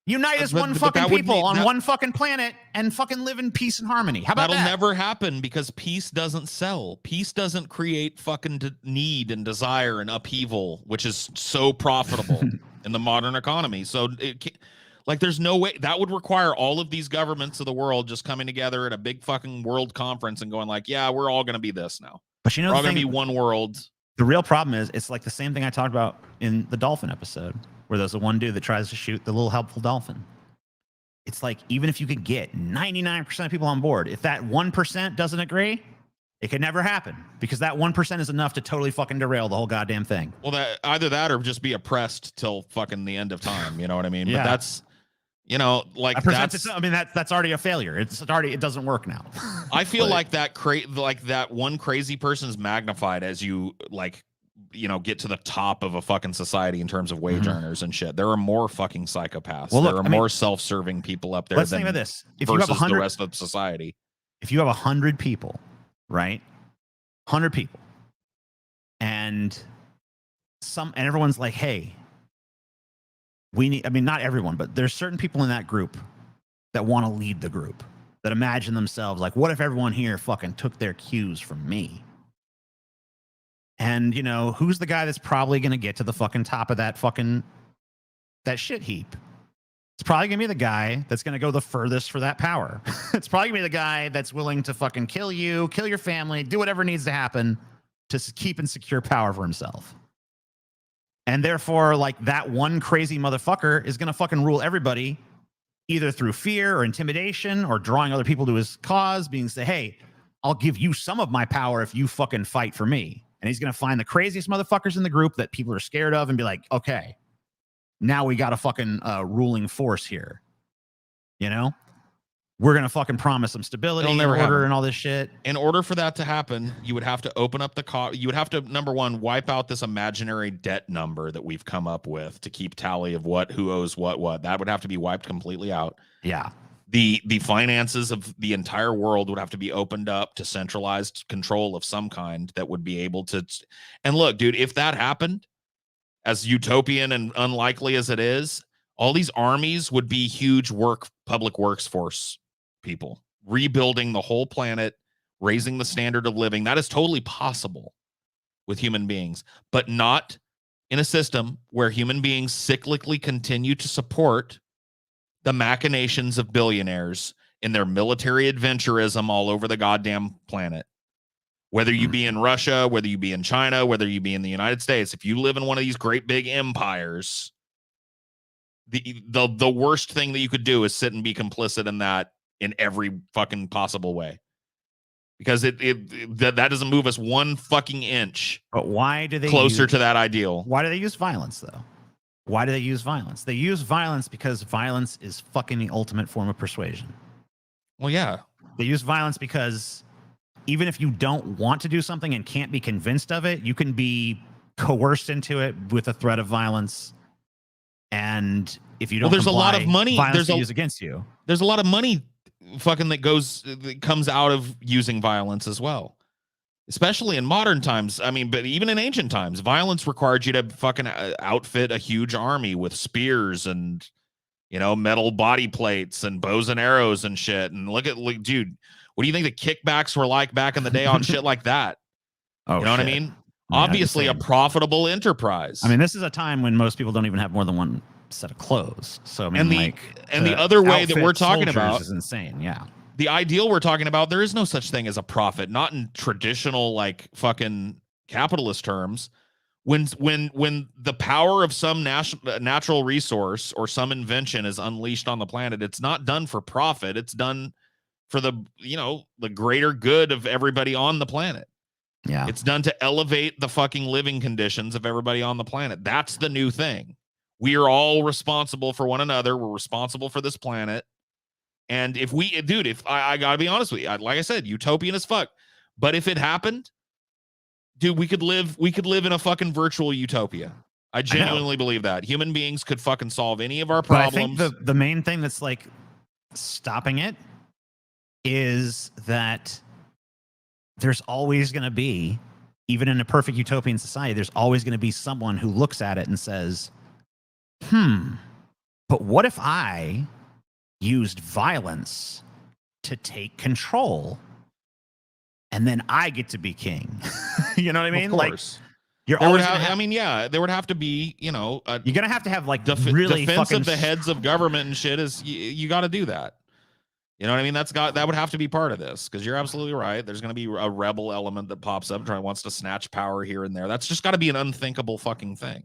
Unite as one fucking people on one fucking planet and fucking live in peace and harmony. How about that? That'll never happen, because peace doesn't sell. Peace doesn't create fucking need and desire and upheaval, which is so profitable in the modern economy. So there's no way that would require all of these governments of the world just coming together at a big fucking world conference and going like, yeah, we're all going to be this now. But you know, we're all going to be one world. The real problem is it's like the same thing I talked about in the dolphin episode, where there's the one dude that tries to shoot the little helpful dolphin. It's like, even if you could get 99% of people on board, if that 1% doesn't agree, it could never happen, because that 1% is enough to totally fucking derail the whole goddamn thing. Well, either that or just be oppressed till fucking the end of time. You know what I mean? Yeah. But that's, you know, like that's already a failure. It doesn't work now. I feel like that one crazy person's magnified as you get to the top of a fucking society in terms of wage earners and shit. There are more fucking psychopaths. Well, look, there are more self-serving people up there. Let's think about this. If you have versus the rest of society. If you have 100 people, right? 100 people, and everyone's like, hey, not everyone, but there's certain people in that group that want to lead the group, that imagine themselves like, what if everyone here fucking took their cues from me? And, you know, who's the guy that's probably going to get to the fucking top of that shit heap? It's probably going to be the guy that's going to go the furthest for that power. It's probably going to be the guy that's willing to fucking kill you, kill your family, do whatever needs to happen to keep and secure power for himself. And therefore, like, that one crazy motherfucker is going to fucking rule everybody either through fear or intimidation or drawing other people to his cause, being say, hey, I'll give you some of my power if you fucking fight for me. And he's going to find the craziest motherfuckers in the group that people are scared of and be like, okay, now we got a fucking ruling force here. You know? We're going to fucking promise some stability and order and all this shit. In order for that to happen, you would have to open up you would have to, number one, wipe out this imaginary debt number that we've come up with to keep tally of who owes what. That would have to be wiped completely out. Yeah. The finances of the entire world would have to be opened up to centralized control of some kind that would be able to. And look, dude, if that happened, as utopian and unlikely as it is, all these armies would be huge public works force people, rebuilding the whole planet, raising the standard of living. That is totally possible with human beings, but not in a system where human beings cyclically continue to support the machinations of billionaires in their military adventurism all over the goddamn planet. Whether you be in Russia, whether you be in China, whether you be in the United States, if you live in one of these great big empires, the worst thing that you could do is sit and be complicit in that in every fucking possible way, because that doesn't move us one fucking inch. But why do they closer to that ideal? Why do they use violence though? Why do they use violence? They use violence because violence is fucking the ultimate form of persuasion. Well, yeah. They use violence because even if you don't want to do something and can't be convinced of it, you can be coerced into it with a threat of violence. And if you don't, there's a lot of money. Violence to use against you. There's a lot of money, fucking that comes out of using violence as well, especially in modern times. I mean, but even in ancient times, violence required you to fucking outfit a huge army with spears and, you know, metal body plates and bows and arrows and shit. And dude, what do you think the kickbacks were like back in the day on shit like that? Oh, you know what I mean? Yeah, obviously a profitable enterprise. I mean, this is a time when most people don't even have more than one set of clothes. So I mean, the other way that we're talking about is insane. Yeah. The ideal we're talking about, there is no such thing as a profit, not in traditional like fucking capitalist terms. When the power of some natural resource or some invention is unleashed on the planet, it's not done for profit. It's done for the greater good of everybody on the planet. Yeah. It's done to elevate the fucking living conditions of everybody on the planet. That's the new thing. We are all responsible for one another. We're responsible for this planet. And if I gotta be honest with you, like I said, utopian as fuck. But if it happened, dude, we could live in a fucking virtual utopia. I genuinely believe that human beings could fucking solve any of our problems. But I think the main thing that's like stopping it is that there's always going to be, even in a perfect utopian society, there's always going to be someone who looks at it and says, but what if I used violence to take control and then I get to be king? You know what I mean? Of course. Like, there would have to be, you're going to have like really defense of the heads of government and shit is you got to do that. You know what I mean? That would have to be part of this, because you're absolutely right. There's going to be a rebel element that pops up, wants to snatch power here and there. That's just got to be an unthinkable fucking thing.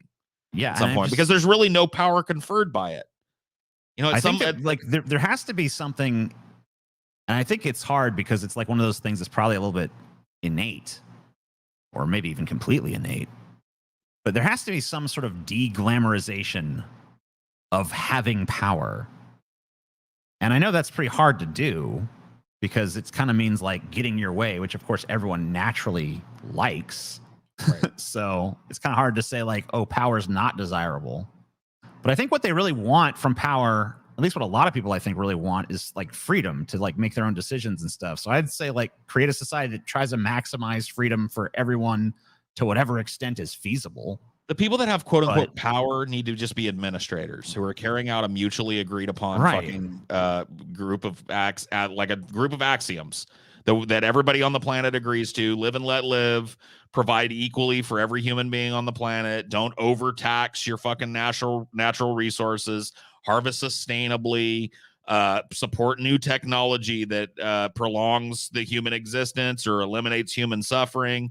Yeah, at some point, because there's really no power conferred by it. You know, I think there has to be something, and I think it's hard because it's like one of those things that's probably a little bit innate, or maybe even completely innate. But there has to be some sort of de-glamorization of having power. And I know that's pretty hard to do because it kind of means like getting your way, which of course everyone naturally likes. Right. So it's kind of hard to say like, oh, power is not desirable. But I think what they really want from power, at least what a lot of people I think really want, is like freedom to like make their own decisions and stuff. So I'd say like create a society that tries to maximize freedom for everyone to whatever extent is feasible. The people that have quote unquote power need to just be administrators who are carrying out a mutually agreed upon fucking group of like a group of axioms that everybody on the planet agrees to: live and let live, provide equally for every human being on the planet, don't overtax your fucking natural resources, harvest sustainably, support new technology that prolongs the human existence or eliminates human suffering.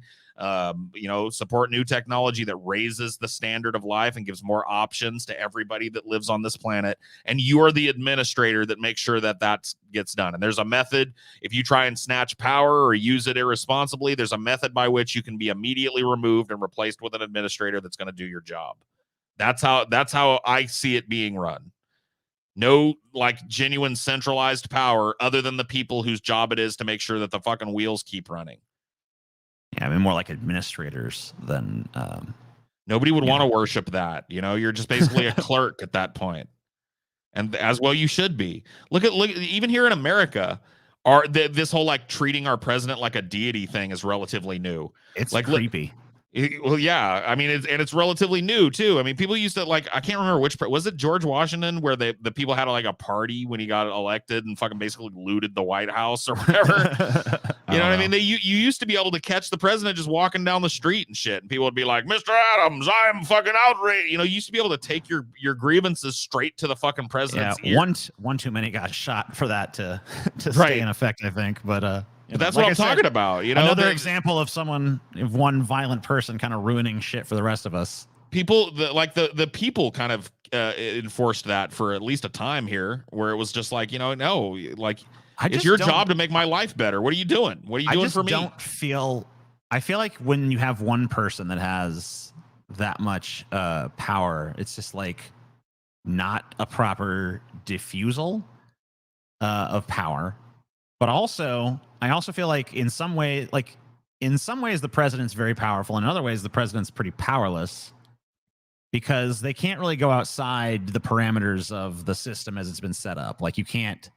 support new technology that raises the standard of life and gives more options to everybody that lives on this planet. And you are the administrator that makes sure that that gets done. And there's a method. If you try and snatch power or use it irresponsibly, there's a method by which you can be immediately removed and replaced with an administrator that's going to do your job. That's how I see it being run. No, like, genuine centralized power other than the people whose job it is to make sure that the fucking wheels keep running. Yeah, I mean, more like administrators than. Nobody would want to worship that. You're just basically a clerk at that point. And as well, you should be. Look, even here in America, this whole like treating our president like a deity thing is relatively new. It's like creepy. Well, yeah. I mean, it's relatively new too. I mean, people used to like, I can't remember was it George Washington where the people had like a party when he got elected and fucking basically looted the White House or whatever. You know what I mean? You used to be able to catch the president just walking down the street and shit, and people would be like, "Mr. Adams, I'm fucking outraged." You used to be able to take your grievances straight to the fucking president's ear. One too many got shot for that to stay in effect, I think. But that's what I'm talking about. Another example of one violent person kind of ruining shit for the rest of us. People, the people kind of enforced that for at least a time here, where it was just like, no, like, it's your job to make my life better. What are you doing? What are you doing for me? I feel like when you have one person that has that much power, it's just like not a proper diffusal of power. But also, I also feel like in some ways the president's very powerful. In other ways, the president's pretty powerless because they can't really go outside the parameters of the system as it's been set up. Like, you can't,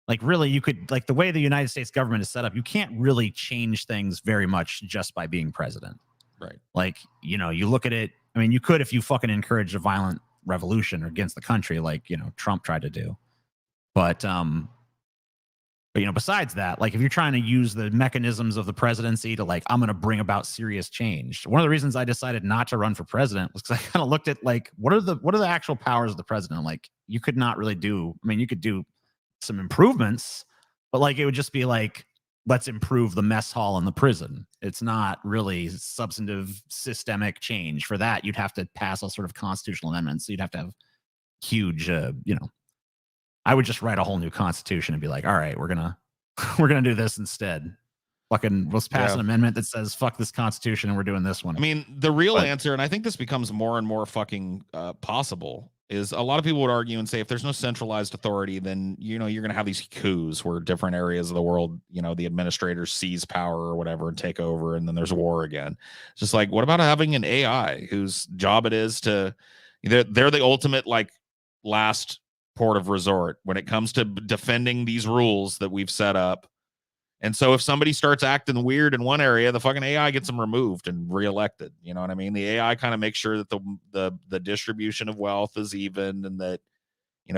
like, really, you could, like, the way the United States government is set up, you can't really change things very much just by being president. Right. Like, you look at it. I mean, you could if you fucking encouraged a violent revolution against the country, like, Trump tried to do. But besides that, like, if you're trying to use the mechanisms of the presidency to, like, I'm going to bring about serious change. One of the reasons I decided not to run for president was because I kind of looked at, like, what are the actual powers of the president? Like, you could not really do. I mean, you could do some improvements, but like, it would just be like, let's improve the mess hall in the prison. It's not really substantive systemic change. For that, you'd have to pass a sort of constitutional amendment. So you'd have to have huge, I would just write a whole new constitution and be like, all right, we're gonna do this instead. Fucking, let's pass an amendment that says fuck this constitution and we're doing this one. I mean, the real answer, and I think this becomes more and more fucking possible, is a lot of people would argue and say if there's no centralized authority, then you're gonna have these coups where different areas of the world, the administrators seize power or whatever and take over, and then there's war again. It's just like, what about having an AI whose job it is to, they're the ultimate, like, last port of resort when it comes to defending these rules that we've set up. And so if somebody starts acting weird in one area, the fucking AI gets them removed and reelected. You know what I mean? The AI kind of makes sure that the distribution of wealth is even, and that,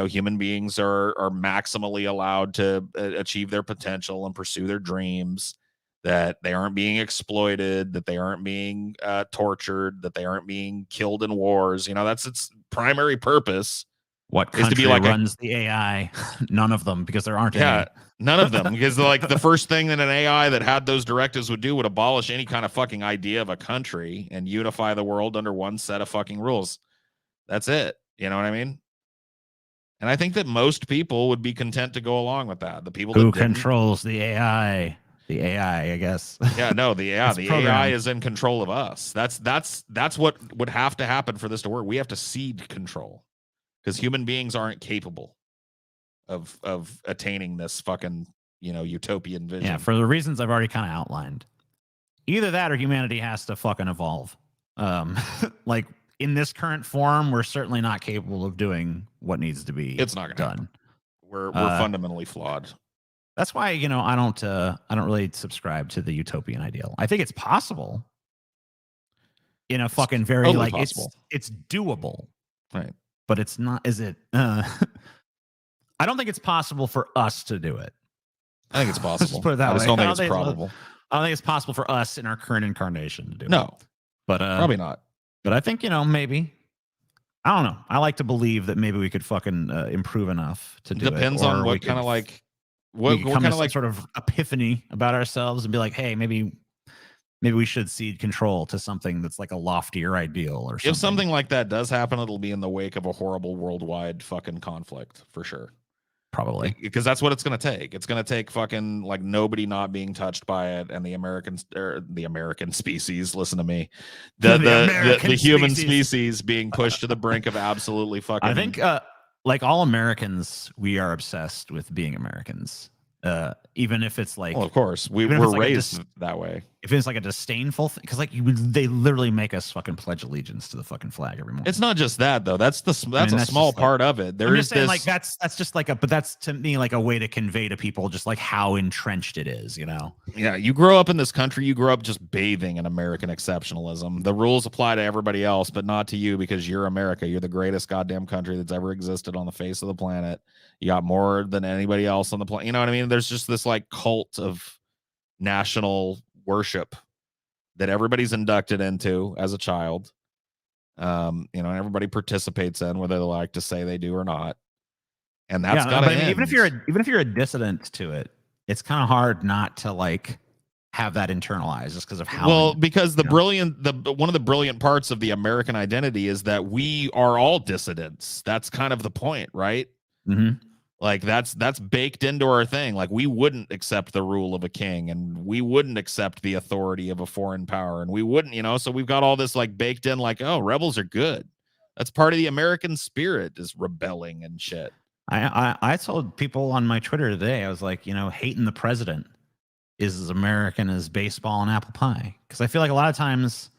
human beings are maximally allowed to achieve their potential and pursue their dreams, that they aren't being exploited, that they aren't being tortured, that they aren't being killed in wars. That's its primary purpose. What country is to be like runs the AI? None of them, because there aren't any. None of them, because like the first thing that an AI that had those directives would do would abolish any kind of fucking idea of a country and unify the world under one set of fucking rules. That's it. You know what I mean? And I think that most people would be content to go along with that. The people who controls the AI. The AI, I guess. Yeah, no, the AI. The AI is in control of us. That's what would have to happen for this to work. We have to cede control, because human beings aren't capable of attaining this fucking, utopian vision. Yeah, for the reasons I've already kind of outlined. Either that or humanity has to fucking evolve. Like, in this current form, we're certainly not capable of doing what needs to be It's not gonna done. happen. We're fundamentally flawed. That's why, I don't really subscribe to the utopian ideal. I think it's possible. Fucking very totally like possible. It's doable. Right. But it's not, is it? I don't think it's possible for us to do it. I think it's possible. Just put it that I just way. don't think it's probable. I don't think it's possible for us in our current incarnation to do it. No. But probably not. But I think, maybe. I don't know. I like to believe that maybe we could fucking improve enough to do it. Depends on what kind of like, what kind of like sort of epiphany about ourselves and be like, hey, maybe maybe we should cede control to something that's like a loftier ideal or something. If something like that does happen, it'll be in the wake of a horrible worldwide fucking conflict for sure. Probably. Because that's what it's going to take. It's going to take fucking like nobody not being touched by it, and the American species. Listen to me, the human species being pushed to the brink of absolutely fucking. I think like all Americans, we are obsessed with being Americans. Even if it's like, well, of course, we're like raised that way. If it's like a disdainful thing, because like they literally make us fucking pledge allegiance to the fucking flag every morning. It's not just that though. That's a small part of it. There is this, like that's just like but that's to me like a way to convey to people just like how entrenched it is, you know? Yeah, you grow up in this country, you grow up just bathing in American exceptionalism. The rules apply to everybody else, but not to you because you're America. You're the greatest goddamn country that's ever existed on the face of the planet. You got more than anybody else on the planet. You know what I mean? There's just this like cult of national worship that everybody's inducted into as a child. And everybody participates in, whether they like to say they do or not. And that's gotta end. Even if you're a dissident to it, it's kind of hard not to like have that internalized just because of how because one of the brilliant parts of the American identity is that we are all dissidents. That's kind of the point, right? Mm-hmm. Like that's baked into our thing. Like we wouldn't accept the rule of a king, and we wouldn't accept the authority of a foreign power, and we wouldn't, so we've got all this like baked in, like, oh, rebels are good. That's part of the American spirit, is rebelling and shit. I told people on my Twitter today, I was like, hating the president is as American as baseball and apple pie. Because I feel like a lot of times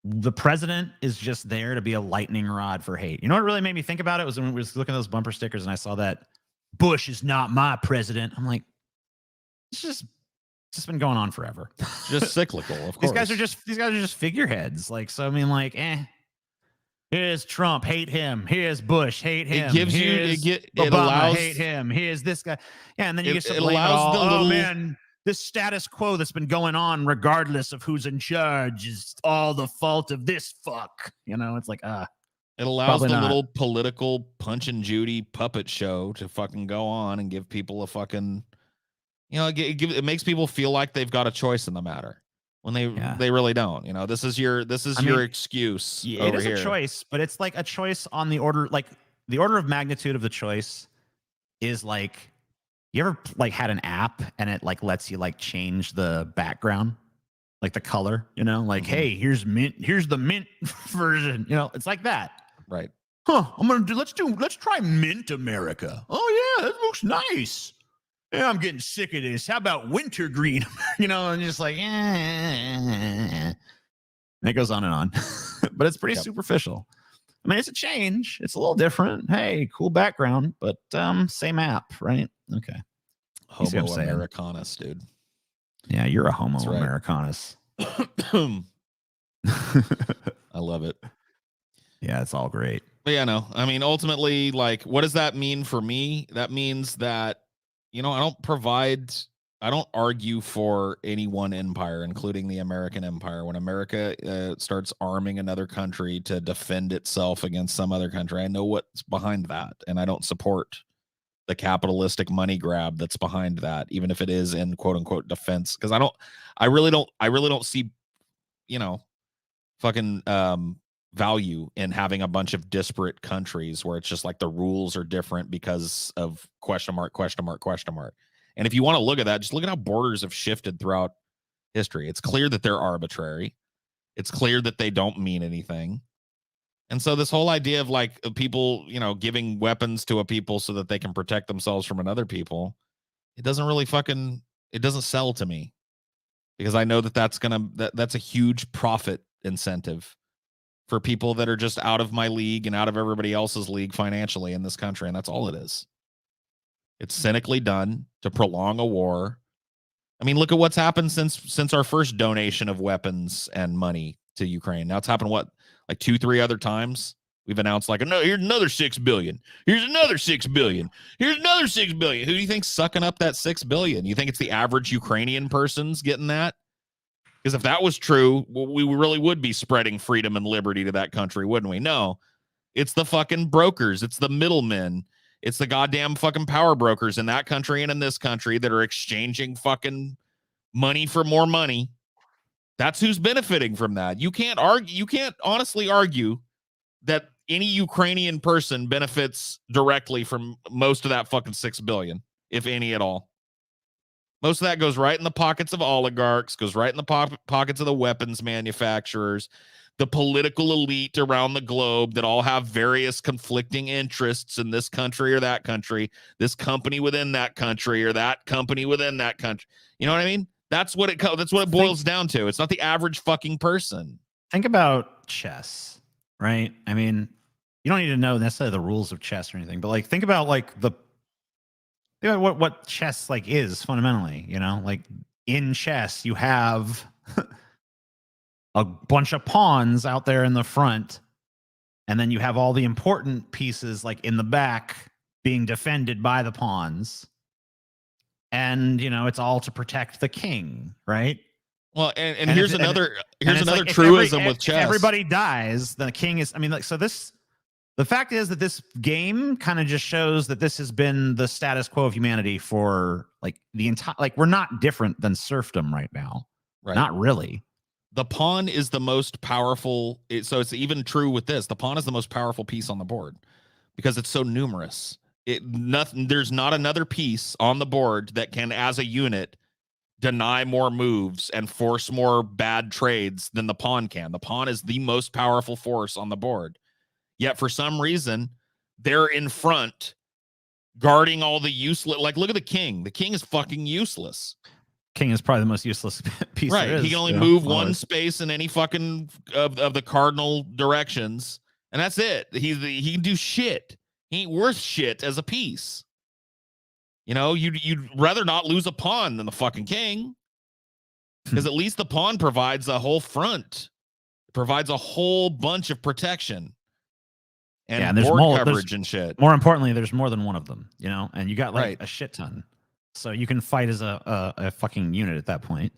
the president is just there to be a lightning rod for hate. You know what really made me think about it was when we was looking at those bumper stickers and I saw that Bush is not my president. I'm like, it's just been going on forever. Just cyclical, of course. These guys are just figureheads. Like, so I mean, like, here's Trump, hate him. Here's Bush, hate him. It gives Obama, hate him. Here's this guy. Yeah, and then you get to blame it all. Oh man, this status quo that's been going on, regardless of who's in charge, is all the fault of this fuck. It's like, it allows the little political Punch and Judy puppet show to fucking go on and give people a fucking, it makes people feel like they've got a choice in the matter when they really don't. This is your excuse. Yeah, it is a choice, but it's like a choice on the order, like the order of magnitude of the choice is like, you ever like had an app and it like lets you like change the background, like the color, like, hey, here's the mint version, it's like that. Right. Huh. Let's try Mint America. Oh yeah, that looks nice. Yeah, I'm getting sick of this. How about wintergreen? And just like, and it goes on and on. But it's pretty superficial. I mean, it's a change. It's a little different. Hey, cool background, but same app, right? Okay. Homo Americanus, dude. Yeah, you're a Homo Americanus. I love it. Yeah, it's all great. But yeah, no. I mean, ultimately, like, what does that mean for me? That means that, I don't argue for any one empire, including the American empire. When America starts arming another country to defend itself against some other country, I know what's behind that, and I don't support the capitalistic money grab that's behind that, even if it is in quote unquote defense. Because I really don't see, fucking value in having a bunch of disparate countries where it's just like the rules are different because of question mark. And if you want to look at that, just look at how borders have shifted throughout history. It's clear that they're arbitrary. It's clear that they don't mean anything. And so this whole idea of like people, giving weapons to a people so that they can protect themselves from another people, it doesn't really it doesn't sell to me, because I know that's a huge profit incentive for people that are just out of my league and out of everybody else's league financially in this country. And that's all it is. It's cynically done to prolong a war. I mean, look at what's happened since our first donation of weapons and money to Ukraine. Now it's happened, like 2-3 other times. We've announced like, no, here's another $6 billion. Here's another $6 billion. Here's another $6 billion. Who do you think's sucking up that $6 billion? You think it's the average Ukrainian person's getting that? Because if that was true, we really would be spreading freedom and liberty to that country, wouldn't we? No, it's the fucking brokers. It's the middlemen. It's the goddamn fucking power brokers in that country and in this country that are exchanging fucking money for more money. That's who's benefiting from that. You can't argue. You can't honestly argue that any Ukrainian person benefits directly from most of that fucking 6 billion, if any at all. Most of that goes right in the pockets of oligarchs, goes right in the pockets of the weapons manufacturers, the political elite around the globe that all have various conflicting interests in this country or that country, this company within that country or that company within that country. You know what I mean? That's what it boils down to. It's not the average fucking person. Think about chess, right? I mean, you don't need to know necessarily the rules of chess or anything, but like think about like what chess like is fundamentally, you know? Like in chess, you have a bunch of pawns out there in the front, and then you have all the important pieces like in the back being defended by the pawns. And you know, it's all to protect the king, right? Well, and here's another like, truism with chess. If everybody dies, the king is. I mean, like, so this. The fact is that this game kind of just shows that this has been the status quo of humanity for like the entire. Like, we're not different than serfdom right now. Right. Not really. The pawn is the most powerful. So it's even true with this. The pawn is the most powerful piece on the board because it's so numerous. There's not another piece on the board that can, as a unit, deny more moves and force more bad trades than the pawn can. The pawn is the most powerful force on the board. Yet for some reason, they're in front, guarding all the useless. Like, look at the king. The king is fucking useless. King is probably the most useless piece. Right. There is, he can only move one space in any fucking of the cardinal directions, and that's it. He can do shit. He ain't worth shit as a piece. You know, you'd rather not lose a pawn than the fucking king, because at least the pawn provides a whole front, it provides a whole bunch of protection and there's board coverage and shit. More importantly, there's more than one of them, you know, and you got like Right. a shit ton, so you can fight as a fucking unit at that point.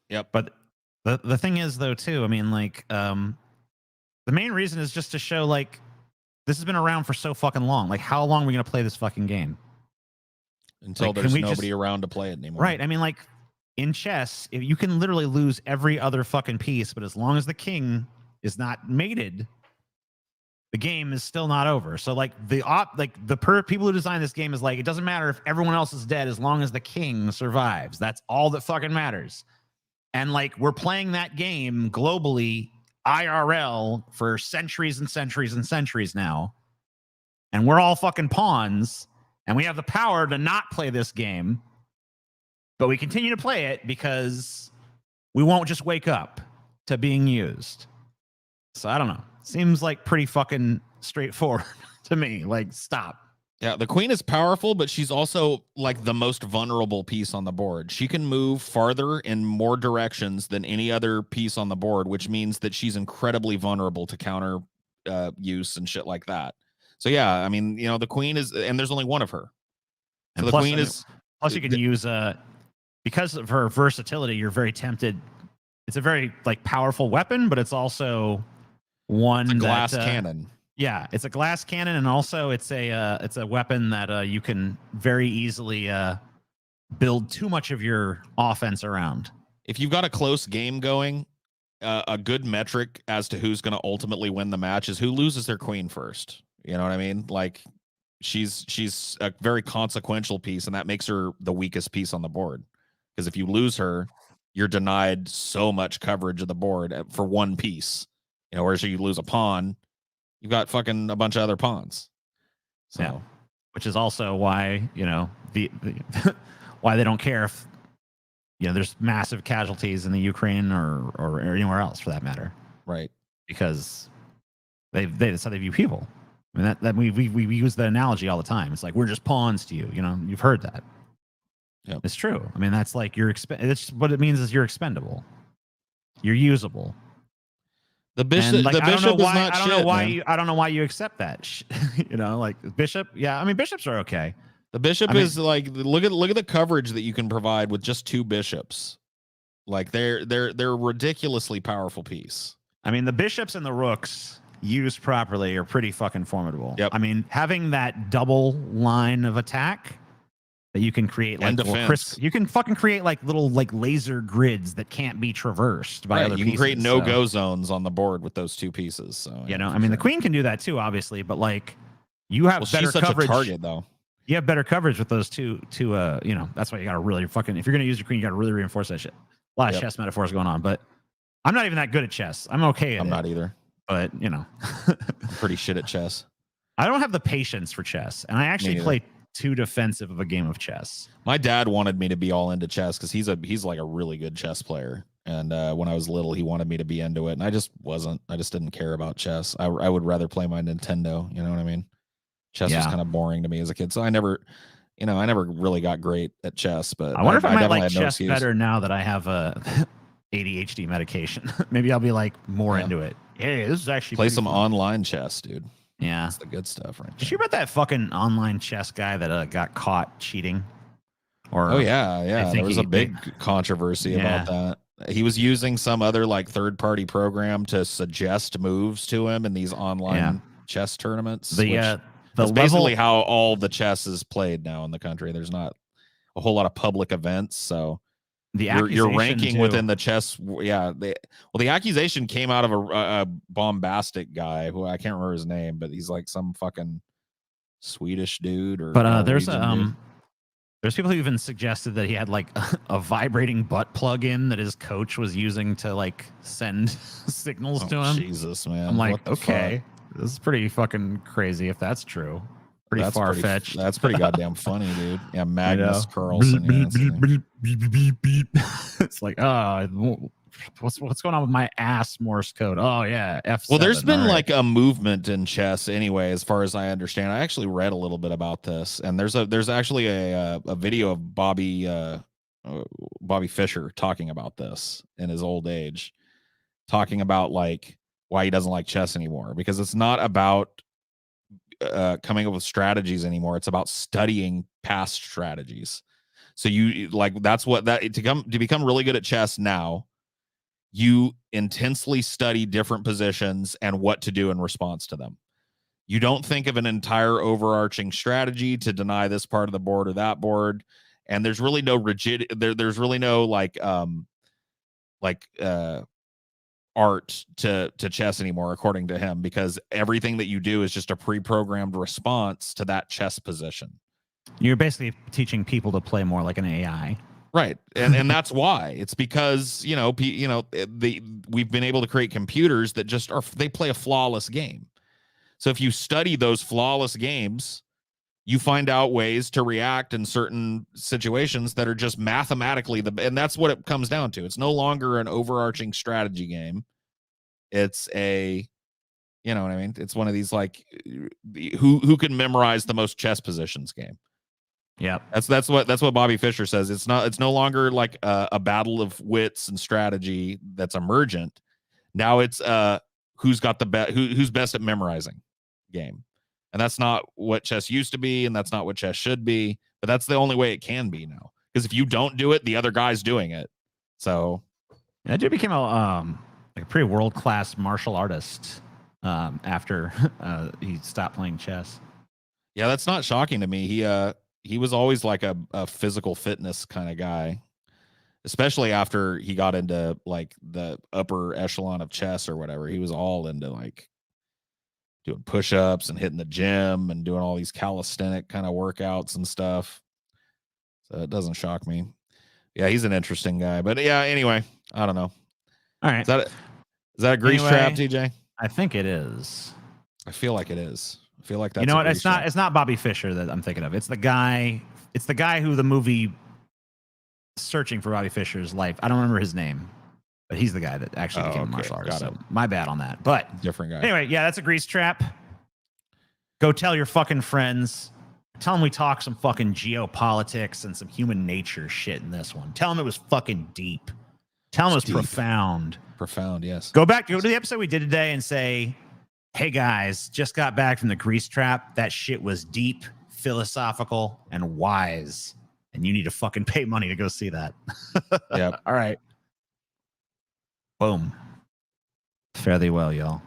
Yep. But the thing is, though, too, I mean, like, the main reason is just to show like this has been around for so fucking long. Like, how long are we gonna play this fucking game? Until Like, there's nobody around to play it anymore. Right. I mean, like in chess, if you can literally lose every other fucking piece, but as long as the king is not mated, the game is still not over. So like people who design this game is like, it doesn't matter if everyone else is dead as long as the king survives. That's all that fucking matters. And like we're playing that game globally, IRL, for centuries and centuries and centuries now. And we're all fucking pawns. And we have the power to not play this game, but we continue to play it because we won't just wake up to being used. So I don't know. Seems like pretty fucking straightforward to me. Like, stop. Yeah, the queen is powerful, but she's also like the most vulnerable piece on the board. She can move farther in more directions than any other piece on the board, which means that she's incredibly vulnerable to counter use and shit like that. So yeah, I mean, you know, the queen is, and there's only one of her. So And the plus, queen is, plus you can use because of her versatility, you're very tempted. It's a very like powerful weapon, but it's also one a glass cannon. Yeah, it's a glass cannon, and also it's a weapon that you can very easily build too much of your offense around. If you've got a close game going, a good metric as to who's going to ultimately win the match is who loses their queen first. You know what I mean? Like she's a very consequential piece, and that makes her the weakest piece on the board. Because if you lose her, you're denied so much coverage of the board for one piece. You know, whereas you lose a pawn, you've got fucking a bunch of other pawns. So, yeah. Which is also why, you know, the why they don't care if, you know, there's massive casualties in the Ukraine or anywhere else for that matter. Right. Because that's how they view people. I mean, that we use the analogy all the time. It's like, we're just pawns to you. You know, you've heard that. Yep. It's true. I mean, that's like it's what it means is you're expendable. You're usable. The bishop, and, like, the bishop is not I don't shit, know why man. I don't know why you accept that. You know, like bishop. Yeah, I mean, bishops are okay. The bishop is like, look at the coverage that you can provide with just two bishops. Like they're a ridiculously powerful piece. I mean, the bishops and the rooks used properly are pretty fucking formidable. Yep. I mean, having that double line of attack that you can create like And little defense. you can fucking create like little like laser grids that can't be traversed by Right, other you can create pieces, so, no-go zones on the board with those two pieces. So you yeah, know, for I mean, the sure. queen can do that too, obviously, but like you have Well, better she's such coverage. a target, though. You have better coverage with those two. You know, that's why you got to really fucking. If you're gonna use your queen, you got to really reinforce that shit. A lot of Yep. chess metaphors going on, but I'm not even that good at chess. I'm okay at I'm it, not either. but you know, I'm pretty shit at chess. I don't have the patience for chess, and I actually neither. play too defensive of a game of chess. My dad wanted me to be all into chess because he's like a really good chess player. And when I was little, he wanted me to be into it, and I just wasn't. I just didn't care about chess. I would rather play my Nintendo. You know what I mean? Chess was Yeah. kind of boring to me as a kid, so I never really got great at chess. But I wonder if I might definitely like had no chess excuse. better now that I have a ADHD medication. Maybe I'll be like more Yeah. into it. Hey, this is actually Play pretty some fun. online chess, dude. Yeah. That's the good stuff, right? Did you read that fucking online chess guy that got caught cheating? Or Oh yeah, think there was he- a big controversy Yeah. about that. He was using some other like third-party program to suggest moves to him in these online chess tournaments. the That's level, basically how all the chess is played now in the country. There's not a whole lot of public events, so the your accusation ranking too. within the chess. Yeah, the accusation came out of a bombastic guy who I can't remember his name, but he's like some fucking Swedish dude or. But there's Norwegian dude. there's people who even suggested that he had like a vibrating butt plug in that his coach was using to like send signals to him. Jesus, man. I'm like, What the okay, fuck? this is pretty fucking crazy if that's true. Pretty That's far fetched. That's pretty goddamn funny, dude. Yeah, Magnus know. Carlsen. Yeah, that's it. It's like, oh, what's going on with my ass Morse code? Oh yeah, F7. Well, there's been all right. like a movement in chess anyway, as far as I understand. I actually read a little bit about this, and there's actually a video of Bobby Fischer talking about this in his old age, talking about like why he doesn't like chess anymore, because it's not about coming up with strategies anymore. It's about studying past strategies. So you like to become really good at chess now. You intensely study different positions and what to do in response to them. You don't think of an entire overarching strategy to deny this part of the board or that board. And there's really no rigid. There's really no art to chess anymore, according to him, because everything that you do is just a pre-programmed response to that chess position. You're basically teaching people to play more like an AI. Right. And that's why. It's because, we've been able to create computers that just they play a flawless game. So if you study those flawless games, you find out ways to react in certain situations that are just mathematically and that's what it comes down to. It's no longer an overarching strategy game. It's a, you know what I mean? It's one of these like who can memorize the most chess positions game. Yep. That's what Bobby Fischer says. It's no longer like a battle of wits and strategy that's emergent. Now it's who's got the best, who's best at memorizing game. And that's not what chess used to be, and that's not what chess should be, but that's the only way it can be now. Because if you don't do it, the other guy's doing it. So that dude became a pretty world-class martial artist after he stopped playing chess. yeah, that's not shocking to me. He was always like a physical fitness kind of guy, especially after he got into like the upper echelon of chess or whatever. He was all into like doing push-ups and hitting the gym and doing all these calisthenic kind of workouts and stuff. So it doesn't shock me. Yeah, he's an interesting guy. But yeah, anyway, I don't know. All right. Is that a grease trap, TJ? I think it is. I feel like it is. I feel like that's You know what? a It's grease not. trap. It's not Bobby Fischer that I'm thinking of. It's the guy. It's the guy who the movie Searching for Bobby Fischer's life. I don't remember his name, but he's the guy that actually became a martial artist. Got So it. my bad on that. But Different guy. anyway, yeah, that's a grease trap. Go tell your fucking friends. Tell them we talk some fucking geopolitics and some human nature shit in this one. Tell them it was fucking deep. Tell them it was It's deep. profound. Profound, yes. Go to the episode we did today and say, hey guys, just got back from the grease trap. That shit was deep, philosophical, and wise. And you need to fucking pay money to go see that. Yep. All right. Boom. Fare thee well, y'all.